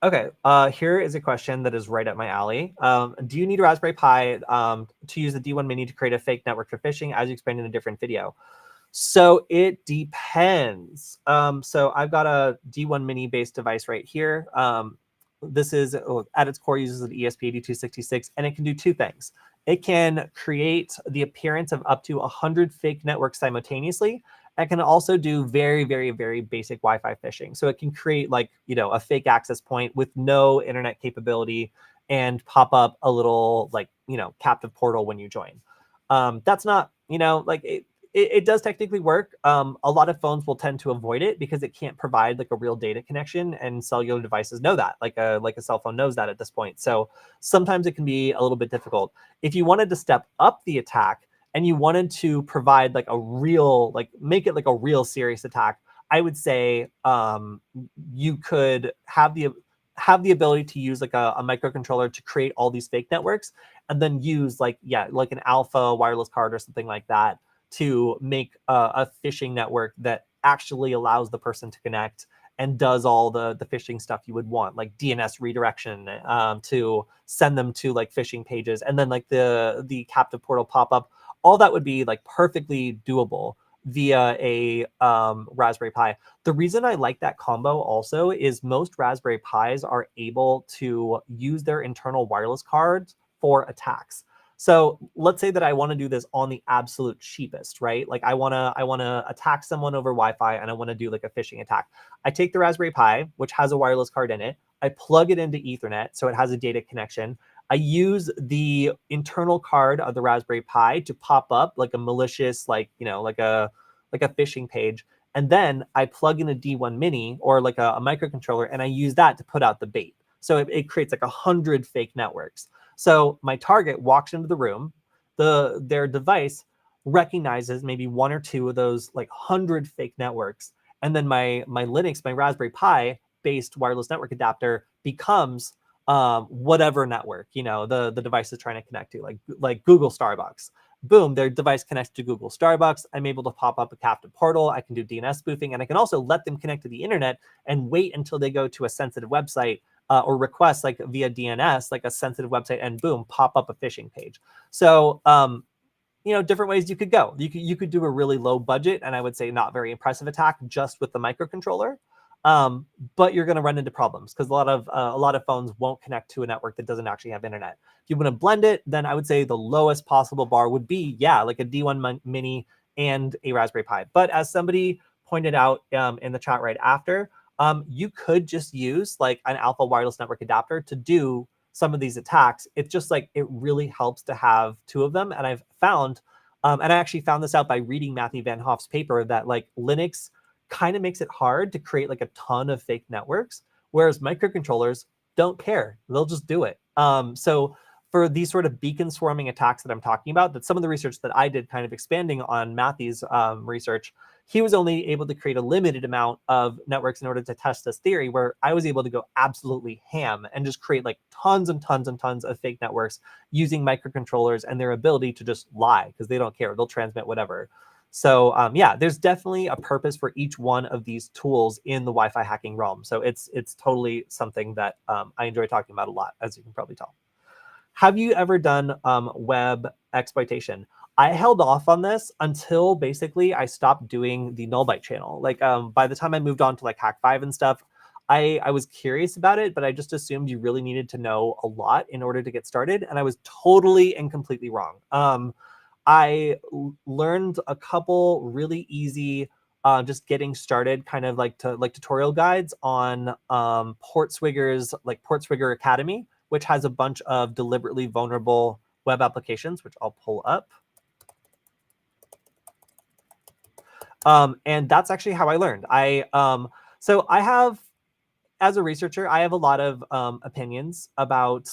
Okay, here is a question that is right up my alley. Do you need a Raspberry Pi to use the D1 Mini to create a fake network for phishing, as you explained in a different video? So it depends. So I've got a D1 Mini based device right here. This is at its core uses an ESP8266, and it can do two things. It can create the appearance of up to 100 fake networks simultaneously. It can also do very, very, very basic Wi-Fi phishing. So it can create like, a fake access point with no internet capability and pop up a little like, captive portal when you join. That's not, like it does technically work. A lot of phones will tend to avoid it because it can't provide like a real data connection, and cellular devices know that, like a cell phone knows that at this point. So sometimes it can be a little bit difficult. If you wanted to step up the attack and you wanted to provide like a real, like make it like a real serious attack, I would say you could have the ability to use like a microcontroller to create all these fake networks, and then use like an alpha wireless card or something like that to make a phishing network that actually allows the person to connect and does all the phishing stuff you would want, like DNS redirection to send them to like phishing pages, and then like the captive portal pop up. All that would be like perfectly doable via a Raspberry Pi. The reason I like that combo also is most Raspberry Pis are able to use their internal wireless cards for attacks. So let's say that I want to do this on the absolute cheapest, right? Like I want to attack someone over Wi-Fi, and I want to do like a phishing attack. I take the Raspberry Pi, which has a wireless card in it. I plug it into Ethernet, so it has a data connection. I use the internal card of the Raspberry Pi to pop up like a malicious, like a phishing page, and then I plug in a D1 Mini or like a microcontroller, and I use that to put out the bait. So it creates like 100 fake networks. So my target walks into the room, their device recognizes maybe one or two of those like 100 fake networks, and then my Linux, my Raspberry Pi based wireless network adapter becomes whatever network, the device is trying to connect to, like Google Starbucks. Boom, their device connects to Google Starbucks. I'm able to pop up a captive portal. I can do DNS spoofing, and I can also let them connect to the internet and wait until they go to a sensitive website or request like via DNS, like a sensitive website, and boom, pop up a phishing page. So, different ways you could go. You could do a really low budget, and I would say not very impressive attack just with the microcontroller. But you're going to run into problems because a lot of phones won't connect to a network that doesn't actually have internet. If you want to blend it, then I would say the lowest possible bar would be, like a D1 Mini and a Raspberry Pi. But as somebody pointed out in the chat right after, you could just use like an Alpha wireless network adapter to do some of these attacks. It's just like it really helps to have two of them. And I've found, and I actually found this out by reading Matthew Van Hoff's paper, that like Linux kind of makes it hard to create like a ton of fake networks, whereas microcontrollers don't care. They'll just do it. So for these sort of beacon swarming attacks that I'm talking about, that some of the research that I did, kind of expanding on Matthew's research, he was only able to create a limited amount of networks in order to test this theory, where I was able to go absolutely ham and just create like tons and tons and tons of fake networks using microcontrollers and their ability to just lie because they don't care. They'll transmit whatever. So there's definitely a purpose for each one of these tools in the Wi-Fi hacking realm. So it's totally something that I enjoy talking about a lot, as you can probably tell. Have you ever done web exploitation? I held off on this until basically I stopped doing the null byte channel. Like by the time I moved on to like Hack5 and stuff, I was curious about it, but I just assumed you really needed to know a lot in order to get started. And I was totally and completely wrong. I learned a couple really easy just getting started kind of like tutorial guides on Portswigger's like Portswigger Academy, which has a bunch of deliberately vulnerable web applications, which I'll pull up. And that's actually how I learned. So I have, as a researcher, I have a lot of opinions about,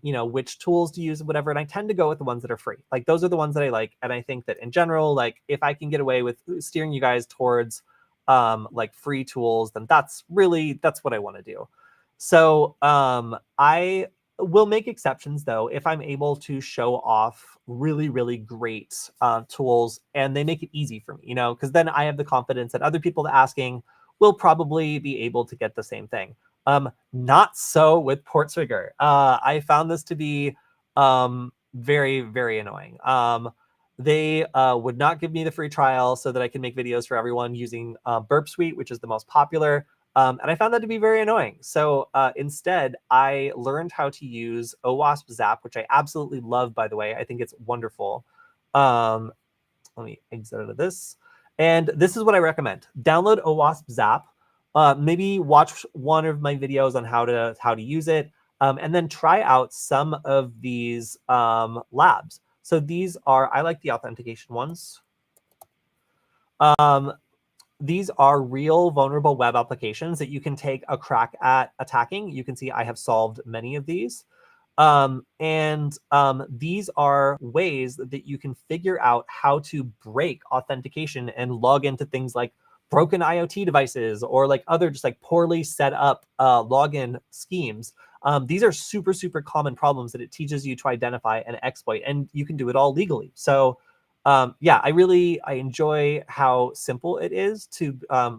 which tools to use and whatever. And I tend to go with the ones that are free. Like those are the ones that I like. And I think that in general, like if I can get away with steering you guys towards like free tools, then that's what I want to do. So I will make exceptions though, if I'm able to show off really, really great tools and they make it easy for me, because then I have the confidence that other people asking will probably be able to get the same thing. Not so with Portswigger. I found this to be very, very annoying. They would not give me the free trial so that I can make videos for everyone using Burp Suite, which is the most popular. And I found that to be very annoying. So instead, I learned how to use OWASP Zap, which I absolutely love, by the way. I think it's wonderful. Let me exit out of this. And this is what I recommend. Download OWASP Zap. Maybe watch one of my videos on how to use it. And then try out some of these labs. So these are, I like the authentication ones. These are real vulnerable web applications that you can take a crack at attacking. You can see I have solved many of these. These are ways that you can figure out how to break authentication and log into things like broken IoT devices or like other just like poorly set up login schemes. These are super, super common problems that it teaches you to identify and exploit, and you can do it all legally. So I enjoy how simple it is to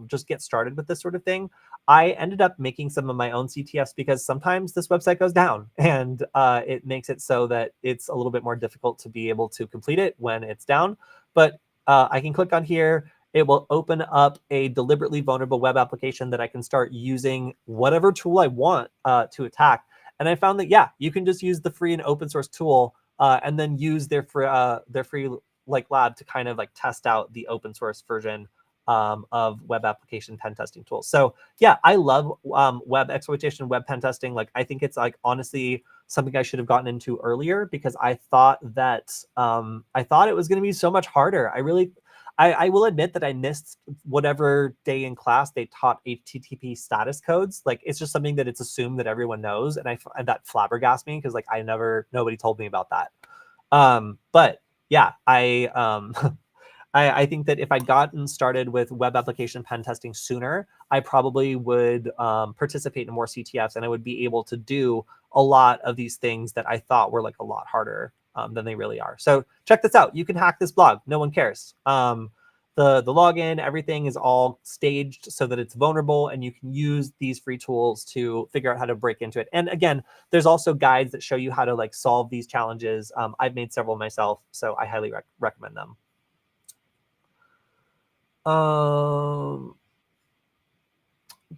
just get started with this sort of thing. I ended up making some of my own CTFs because sometimes this website goes down and it makes it so that it's a little bit more difficult to be able to complete it when it's down. But I can click on here. It will open up a deliberately vulnerable web application that I can start using whatever tool I want to attack. And I found that, you can just use the free and open source tool and then use their free like lab to kind of like test out the open source version of web application pen testing tools. So I love web exploitation, web pen testing. Like I think it's like honestly something I should have gotten into earlier because I thought that it was going to be so much harder. I will admit that I missed whatever day in class they taught HTTP status codes. Like it's just something that it's assumed that everyone knows, and that flabbergasted me because like nobody told me about that. But I I think that if I'd gotten started with web application pen testing sooner, I probably would participate in more CTFs, and I would be able to do a lot of these things that I thought were like a lot harder than they really are. So check this out. You can hack this blog. No one cares. The login, everything is all staged so that it's vulnerable, and you can use these free tools to figure out how to break into it. And again, there's also guides that show you how to like solve these challenges. I've made several myself, so I highly recommend them.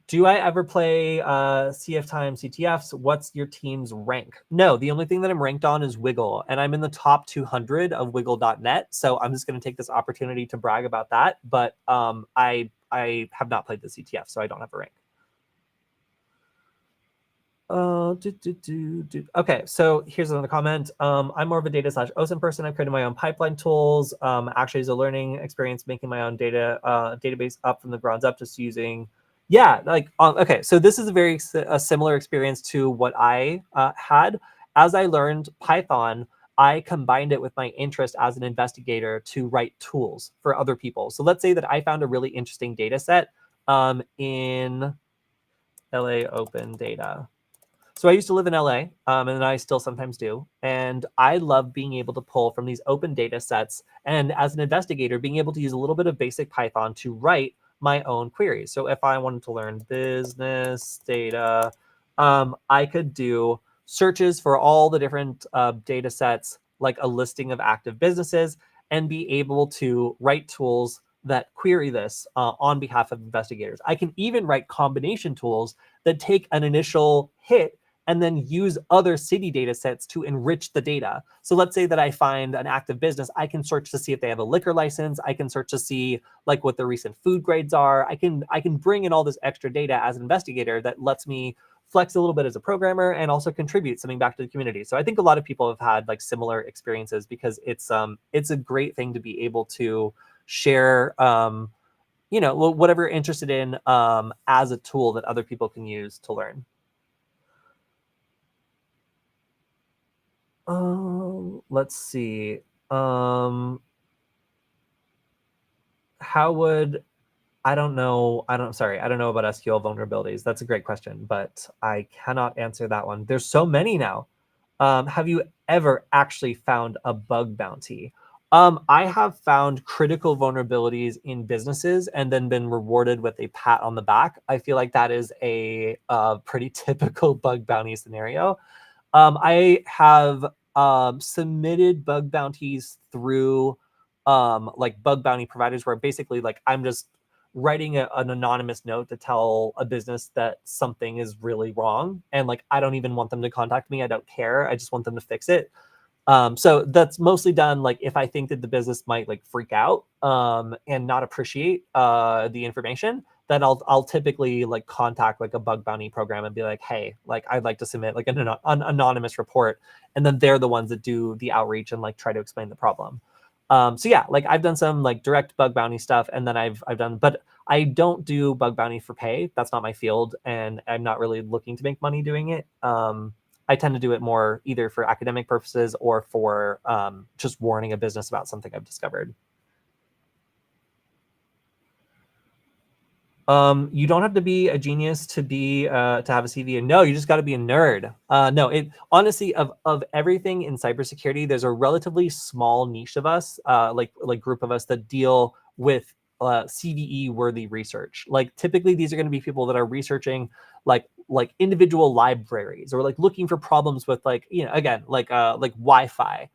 Do I ever play CF time CTFs? What's your team's rank? No, the only thing that I'm ranked on is Wiggle, and I'm in the top 200 of wiggle.net. So I'm just going to take this opportunity to brag about that. But I have not played the CTF, so I don't have a rank. Okay, so here's another comment. I'm more of a data / OSINT person. I've created my own pipeline tools. Actually, it's a learning experience making my own data database up from the ground up, just using. Yeah, like okay. So this is a similar experience to what I had. As I learned Python, I combined it with my interest as an investigator to write tools for other people. So let's say that I found a really interesting data set in LA Open Data. So I used to live in LA, and I still sometimes do. And I love being able to pull from these open data sets. And as an investigator, being able to use a little bit of basic Python to write my own queries. So if I wanted to learn business data, I could do searches for all the different data sets, like a listing of active businesses, and be able to write tools that query this on behalf of investigators. I can even write combination tools that take an initial hit and then use other city data sets to enrich the data. So let's say that I find an active business, I can search to see if they have a liquor license. I can search to see like what the recent food grades are. I can bring in all this extra data as an investigator that lets me flex a little bit as a programmer and also contribute something back to the community. So I think a lot of people have had like similar experiences because it's a great thing to be able to share whatever you're interested in as a tool that other people can use to learn. Let's see. How would I don't know. Sorry, I don't know about SQL vulnerabilities. That's a great question, but I cannot answer that one. There's so many now. Have you ever actually found a bug bounty? I have found critical vulnerabilities in businesses and then been rewarded with a pat on the back. I feel like that is a pretty typical bug bounty scenario. I have submitted bug bounties through like bug bounty providers where basically like I'm just writing an anonymous note to tell a business that something is really wrong. And like, I don't even want them to contact me. I don't care. I just want them to fix it. So that's mostly done like if I think that the business might like freak out and not appreciate the information, then I'll typically like contact like a bug bounty program and be like, hey, like I'd like to submit like an anonymous report, and then they're the ones that do the outreach and like try to explain the problem. So yeah, like I've done some like direct bug bounty stuff, and then I've done, but I don't do bug bounty for pay. That's not my field, and I'm not really looking to make money doing it. I tend to do it more either for academic purposes or for just warning a business about something I've discovered. You don't have to be a genius to have a CV. No, you just got to be a nerd. No, it honestly of everything in cybersecurity, there's a relatively small niche of us, like group of us that deal with CVE worthy research. Like typically, these are going to be people that are researching like individual libraries or like looking for problems with like again like Wi-Fi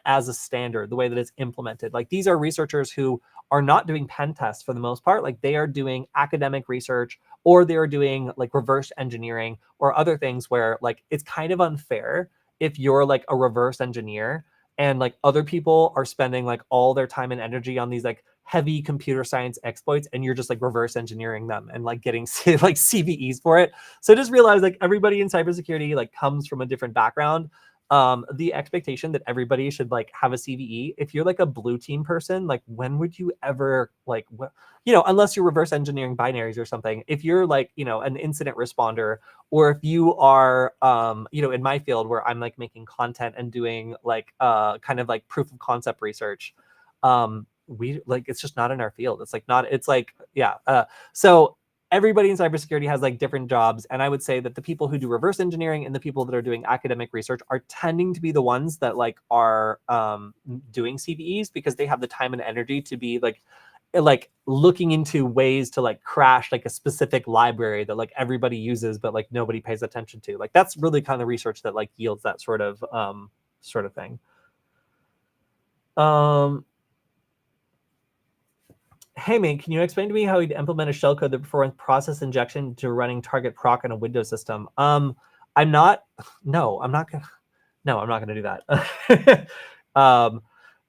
as a standard, the way that it's implemented. Like these are researchers who are not doing pen tests for the most part. Like they are doing academic research, or they are doing like reverse engineering or other things where like it's kind of unfair if you're like a reverse engineer and like other people are spending like all their time and energy on these like heavy computer science exploits, and you're just like reverse engineering them and like getting like CVEs for it. So just realize like everybody in cybersecurity like comes from a different background. The expectation that everybody should like have a CVE, if you're like a blue team person, like when would you ever like unless you're reverse engineering binaries or something, if you're like an incident responder, or if you are in my field where I'm like making content and doing like kind of like proof of concept research, it's just not in our field. It's like not, it's like, yeah. So everybody in cybersecurity has like different jobs. And I would say that the people who do reverse engineering and the people that are doing academic research are tending to be the ones that like are doing CVEs, because they have the time and energy to be like looking into ways to like crash like a specific library that like everybody uses, but like nobody pays attention to. Like that's really kind of research that like yields that sort of thing. Hey man, can you explain to me how you'd implement a shellcode that performs process injection to running target proc on a Windows system? I'm not gonna do that.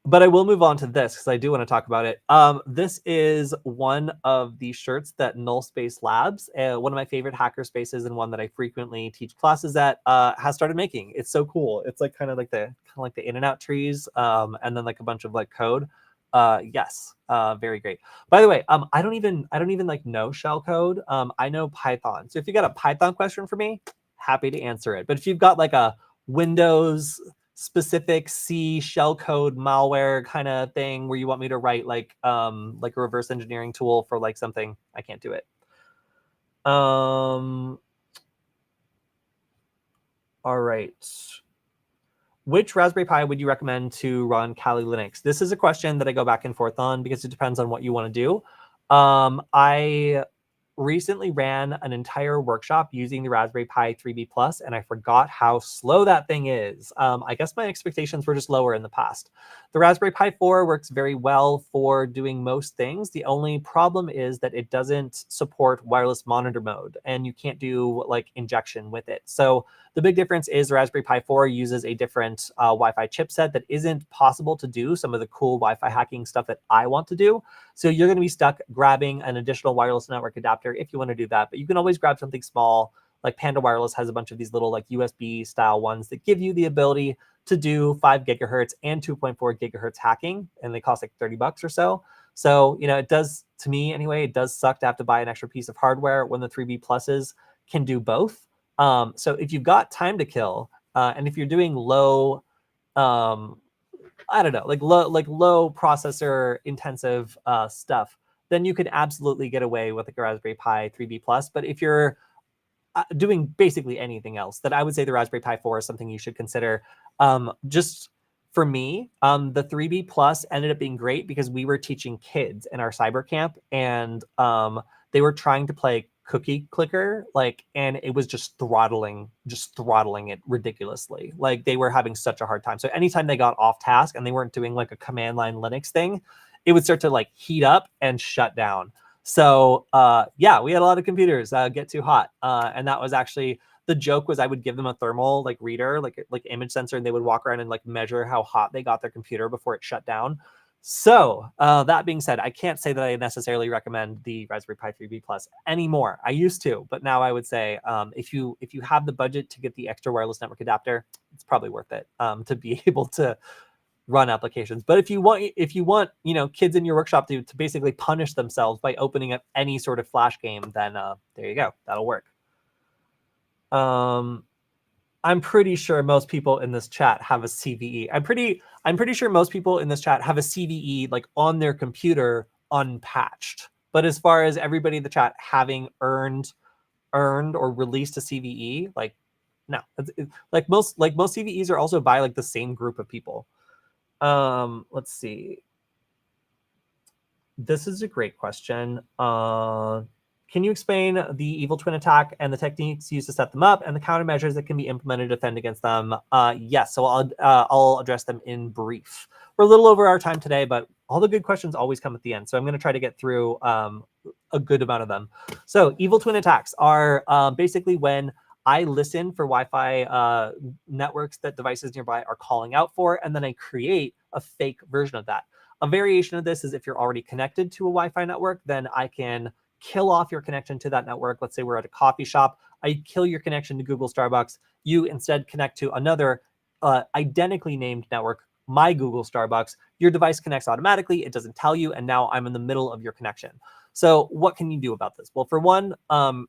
But I will move on to this because I do want to talk about it. This is one of the shirts that Null Space Labs, one of my favorite hacker spaces and one that I frequently teach classes at, has started making. It's so cool. It's like kind of like the in and out trees, and then like a bunch of like code. Yes, very great. By the way, I don't even like know shellcode. I know Python. So if you got a Python question for me, happy to answer it. But if you've got like a Windows specific C shellcode malware kind of thing where you want me to write like a reverse engineering tool for like something, I can't do it. All right. Which Raspberry Pi would you recommend to run Kali Linux? This is a question that I go back and forth on because it depends on what you want to do. I recently ran an entire workshop using the Raspberry Pi 3B Plus, and I forgot how slow that thing is. I guess my expectations were just lower in the past. The Raspberry Pi 4 works very well for doing most things. The only problem is that it doesn't support wireless monitor mode, and you can't do like injection with it. So the big difference is the Raspberry Pi 4 uses a different Wi-Fi chipset that isn't possible to do some of the cool Wi-Fi hacking stuff that I want to do. So you're going to be stuck grabbing an additional wireless network adapter if you want to do that. But you can always grab something small. Like Panda Wireless has a bunch of these little like USB style ones that give you the ability to do 5 gigahertz and 2.4 gigahertz hacking. And they cost like $30 or so. So, you know, it does, to me anyway, it does suck to have to buy an extra piece of hardware when the 3B Pluses can do both. So if you've got time to kill, and if you're doing low, I don't know, like low processor intensive stuff, then you could absolutely get away with like a Raspberry Pi 3B Plus. But if you're doing basically anything else, then I would say the Raspberry Pi 4 is something you should consider. Just for me, the 3B Plus ended up being great because we were teaching kids in our cyber camp, and they were trying to play cookie clicker, like, and it was just throttling it ridiculously. Like they were having such a hard time. So anytime they got off task and they weren't doing like a command line Linux thing, it would start to like heat up and shut down. So yeah, we had a lot of computers get too hot, and that was actually the joke. Was I would give them a thermal like reader, like image sensor, and they would walk around and like measure how hot they got their computer before it shut down. So that being said, I can't say that I necessarily recommend the Raspberry Pi 3B Plus anymore. I used to, but now I would say if you have the budget to get the extra wireless network adapter, it's probably worth it to be able to run applications. But if you want, you know, kids in your workshop to basically punish themselves by opening up any sort of Flash game, then there you go, that'll work. I'm pretty sure most people in this chat have a CVE. I'm pretty sure most people in this chat have a CVE like on their computer unpatched. But as far as everybody in the chat having earned or released a CVE, like no, like most CVEs are also by like the same group of people. Let's see. This is a great question. Can you explain the evil twin attack and the techniques used to set them up and the countermeasures that can be implemented to defend against them? Yes, so I'll address them in brief. We're a little over our time today, but all the good questions always come at the end. So I'm going to try to get through a good amount of them. So evil twin attacks are basically when I listen for Wi-Fi networks that devices nearby are calling out for, and then I create a fake version of that. A variation of this is if you're already connected to a Wi-Fi network, then I can kill off your connection to that network. Let's say we're at a coffee shop. I kill your connection to Google Starbucks. You instead connect to another identically named network my Google Starbucks, your device connects automatically. It doesn't tell you. And now I'm in the middle of your connection. So what can you do about this? Well, for one,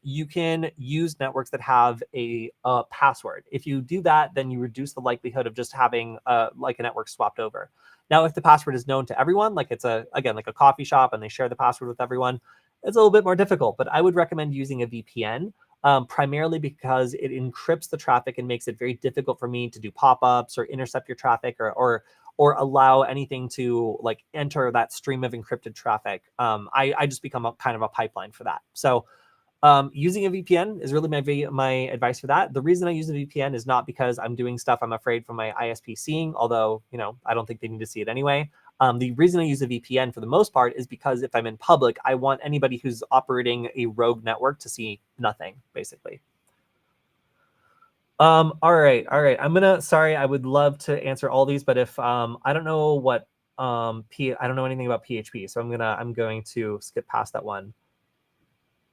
you can use networks that have a password. If you do that, then you reduce the likelihood of just having like a network swapped over. Now, if the password is known to everyone, like it's again, like a coffee shop and they share the password with everyone, it's a little bit more difficult, but I would recommend using a VPN. Primarily because it encrypts the traffic and makes it very difficult for me to do pop-ups or intercept your traffic or allow anything to like enter that stream of encrypted traffic. I just become a kind of a pipeline for that. So using a VPN is really my advice for that. The reason I use a VPN is not because I'm doing stuff I'm afraid for my ISP seeing, although, you know, I don't think they need to see it anyway. The reason I use a VPN for the most part is because if I'm in public, I want anybody who's operating a rogue network to see nothing, basically. All right. Sorry, I would love to answer all these, but if I don't know what I don't know anything about PHP, so I'm going to skip past that one.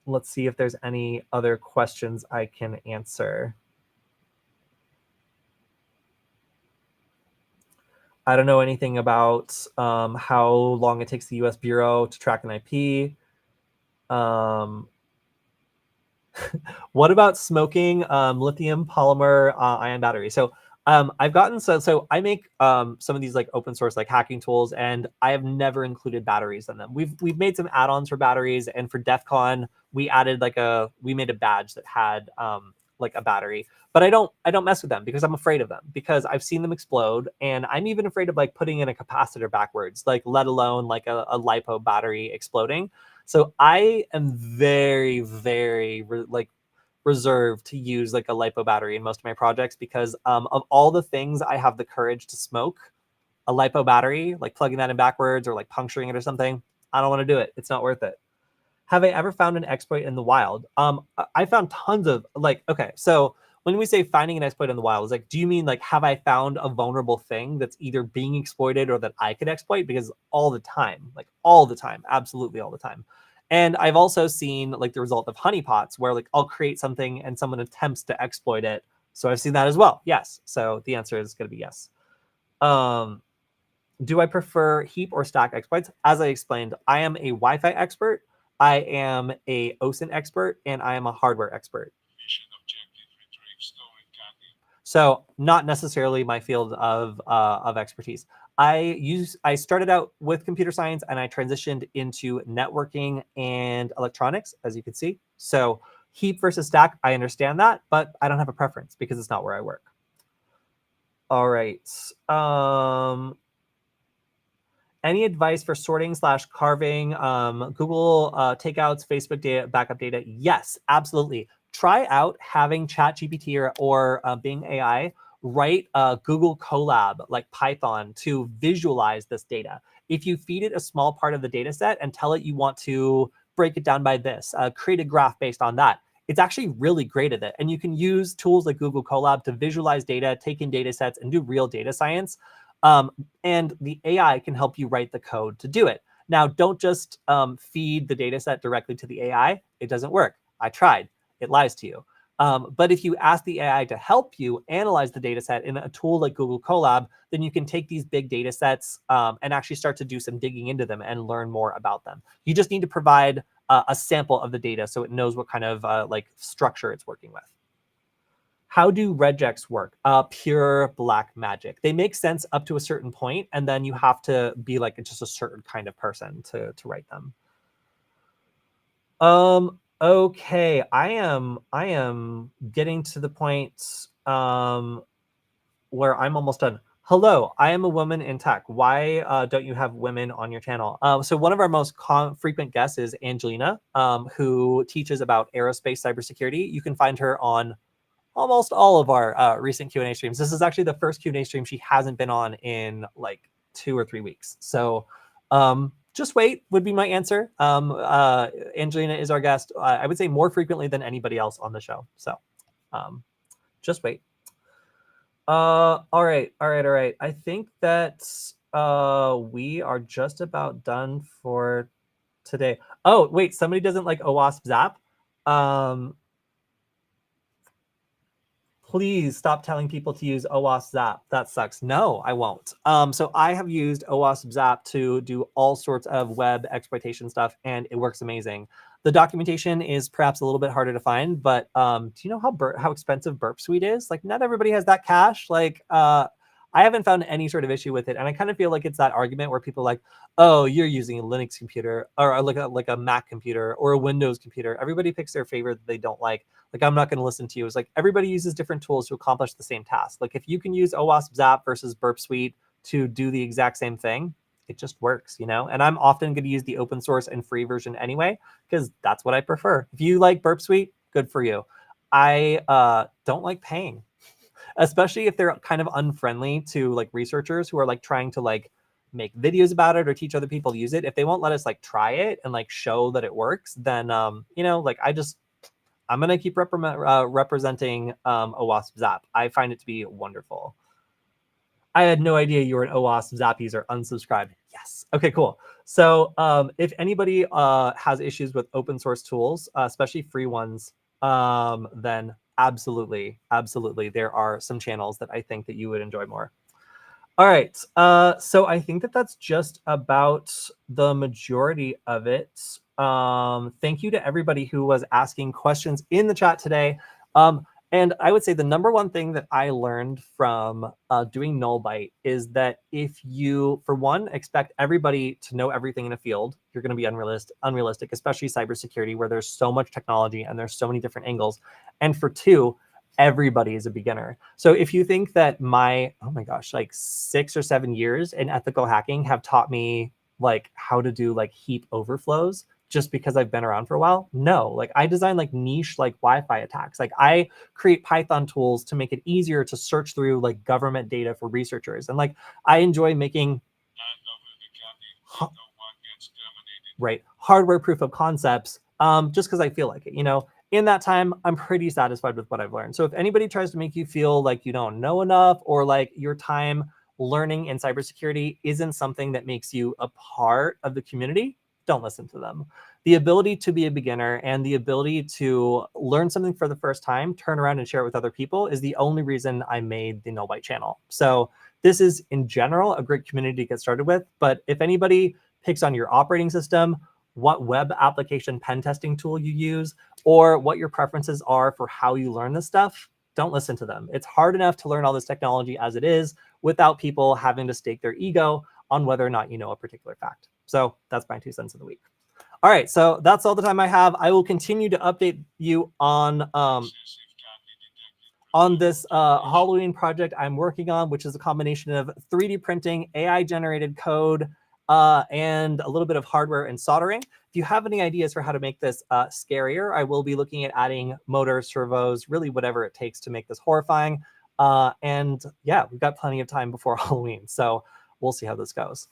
Let's see if there's any other questions I can answer. I don't know anything about how long it takes the US Bureau to track an IP. What about smoking lithium polymer ion battery? So I've gotten so I make some of these like open source like hacking tools, and I have never included batteries in them. We've made some add-ons for batteries, and for DEF CON we added we made a badge that had like a battery, but I don't mess with them because I'm afraid of them, because I've seen them explode, and I'm even afraid of like putting in a capacitor backwards, like let alone like a LiPo battery exploding. So I am very, very reserved to use like a LiPo battery in most of my projects because of all the things I have the courage to smoke, a LiPo battery, like plugging that in backwards or like puncturing it or something, I don't want to do it. It's not worth it. Have I ever found an exploit in the wild? I found tons of okay, so when we say finding an exploit in the wild, is like, do you mean like, have I found a vulnerable thing that's either being exploited or that I could exploit? Because all the time, absolutely all the time. And I've also seen like the result of honeypots where like I'll create something and someone attempts to exploit it. So I've seen that as well. Yes. So the answer is going to be yes. Do I prefer heap or stack exploits? As I explained, I am a Wi-Fi expert, I am a OSINT expert, and I am a hardware expert. Mission objective: retrieve stolen candy. So not necessarily my field of expertise. I started out with computer science and I transitioned into networking and electronics, as you can see. So heap versus stack, I understand that, but I don't have a preference because it's not where I work. All right. Any advice for sorting / carving Google takeouts, Facebook data, backup data? Yes, absolutely. Try out having ChatGPT or Bing AI write Google Colab like Python to visualize this data. If you feed it a small part of the data set and tell it you want to break it down by this, create a graph based on that, it's actually really great at it. And you can use tools like Google Colab to visualize data, take in data sets, and do real data science. And the AI can help you write the code to do it. Now, don't just feed the data set directly to the AI. It doesn't work. I tried. It lies to you. But if you ask the AI to help you analyze the data set in a tool like Google Colab, then you can take these big data sets and actually start to do some digging into them and learn more about them. You just need to provide a sample of the data so it knows what kind of like structure it's working with. How do regex work? Pure black magic. They make sense up to a certain point, and then you have to be like just a certain kind of person to write them. Okay, I am getting to the point where I'm almost done. Hello, I am a woman in tech. Why don't you have women on your channel? So one of our most frequent guests is Angelina, who teaches about aerospace cybersecurity. You can find her on almost all of our recent Q&A streams. This is actually the first Q&A stream she hasn't been on in like 2 or 3 weeks. So just wait would be my answer. Angelina is our guest, I would say more frequently than anybody else on the show. So just wait. All right. I think that we are just about done for today. Oh, wait, somebody doesn't like OWASP Zap. please stop telling people to use OWASP Zap. That sucks. No, I won't. So I have used OWASP Zap to do all sorts of web exploitation stuff, and it works amazing. The documentation is perhaps a little bit harder to find, but do you know how expensive Burp Suite is? Like, not everybody has that cash. Like, I haven't found any sort of issue with it, and I kind of feel like it's that argument where people are like, oh, you're using a Linux computer or like a Mac computer or a Windows computer. Everybody picks their favorite that they don't like. Like, I'm not going to listen to you. It's like everybody uses different tools to accomplish the same task. Like, if you can use OWASP Zap versus Burp Suite to do the exact same thing, it just works, you know? And I'm often going to use the open source and free version anyway, because that's what I prefer. If you like Burp Suite, good for you. I don't like paying, especially if they're kind of unfriendly to like researchers who are like trying to like make videos about it or teach other people to use it. If they won't let us like try it and like show that it works, then you know, like I'm gonna keep representing OWASP Zap. I find it to be wonderful. I had no idea you were an OWASP Zap user. Unsubscribed. Yes. Okay, cool. So if anybody has issues with open source tools, especially free ones, then absolutely, there are some channels that I think that you would enjoy more. All right. So I think that that's just about the majority of it. Thank you to everybody who was asking questions in the chat today. And I would say the number one thing that I learned from doing Nullbyte is that if you, for one, expect everybody to know everything in a field, you're going to be unrealistic, especially cybersecurity, where there's so much technology and there's so many different angles. And for two, everybody is a beginner. So if you think that oh my gosh, like 6 or 7 years in ethical hacking have taught me like how to do like heap overflows just because I've been around for a while, no. Like, I design like niche like Wi-Fi attacks. Like, I create Python tools to make it easier to search through like government data for researchers. And like, I enjoy making hardware proof of concepts just because I feel like it, you know. In that time, I'm pretty satisfied with what I've learned. So if anybody tries to make you feel like you don't know enough, or like your time learning in cybersecurity isn't something that makes you a part of the community, don't listen to them. The ability to be a beginner and the ability to learn something for the first time, turn around and share it with other people is the only reason I made the Nullbyte channel. So this is, in general, a great community to get started with. But if anybody picks on your operating system, what web application pen testing tool you use, or what your preferences are for how you learn this stuff, don't listen to them. It's hard enough to learn all this technology as it is without people having to stake their ego on whether or not you know a particular fact. So that's my 2 cents of the week. All right, so that's all the time I have. I will continue to update you on this Halloween project I'm working on, which is a combination of 3D printing, AI-generated code, and a little bit of hardware and soldering. If you have any ideas for how to make this scarier, I will be looking at adding motors, servos, really whatever it takes to make this horrifying. And yeah, we've got plenty of time before Halloween, so we'll see how this goes.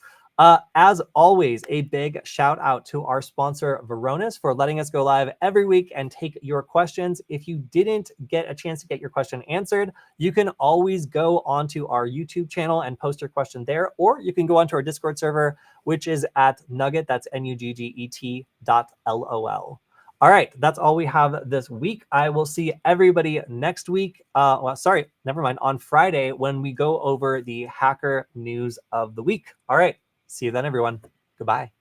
As always, a big shout out to our sponsor, Varonis, for letting us go live every week and take your questions. If you didn't get a chance to get your question answered, you can always go onto our YouTube channel and post your question there, or you can go onto our Discord server, which is at Nugget, that's NUGGET.LOL. All right, that's all we have this week. I will see everybody next week. Well, sorry, never mind, on Friday when we go over the hacker news of the week. All right. See you then, everyone. Goodbye.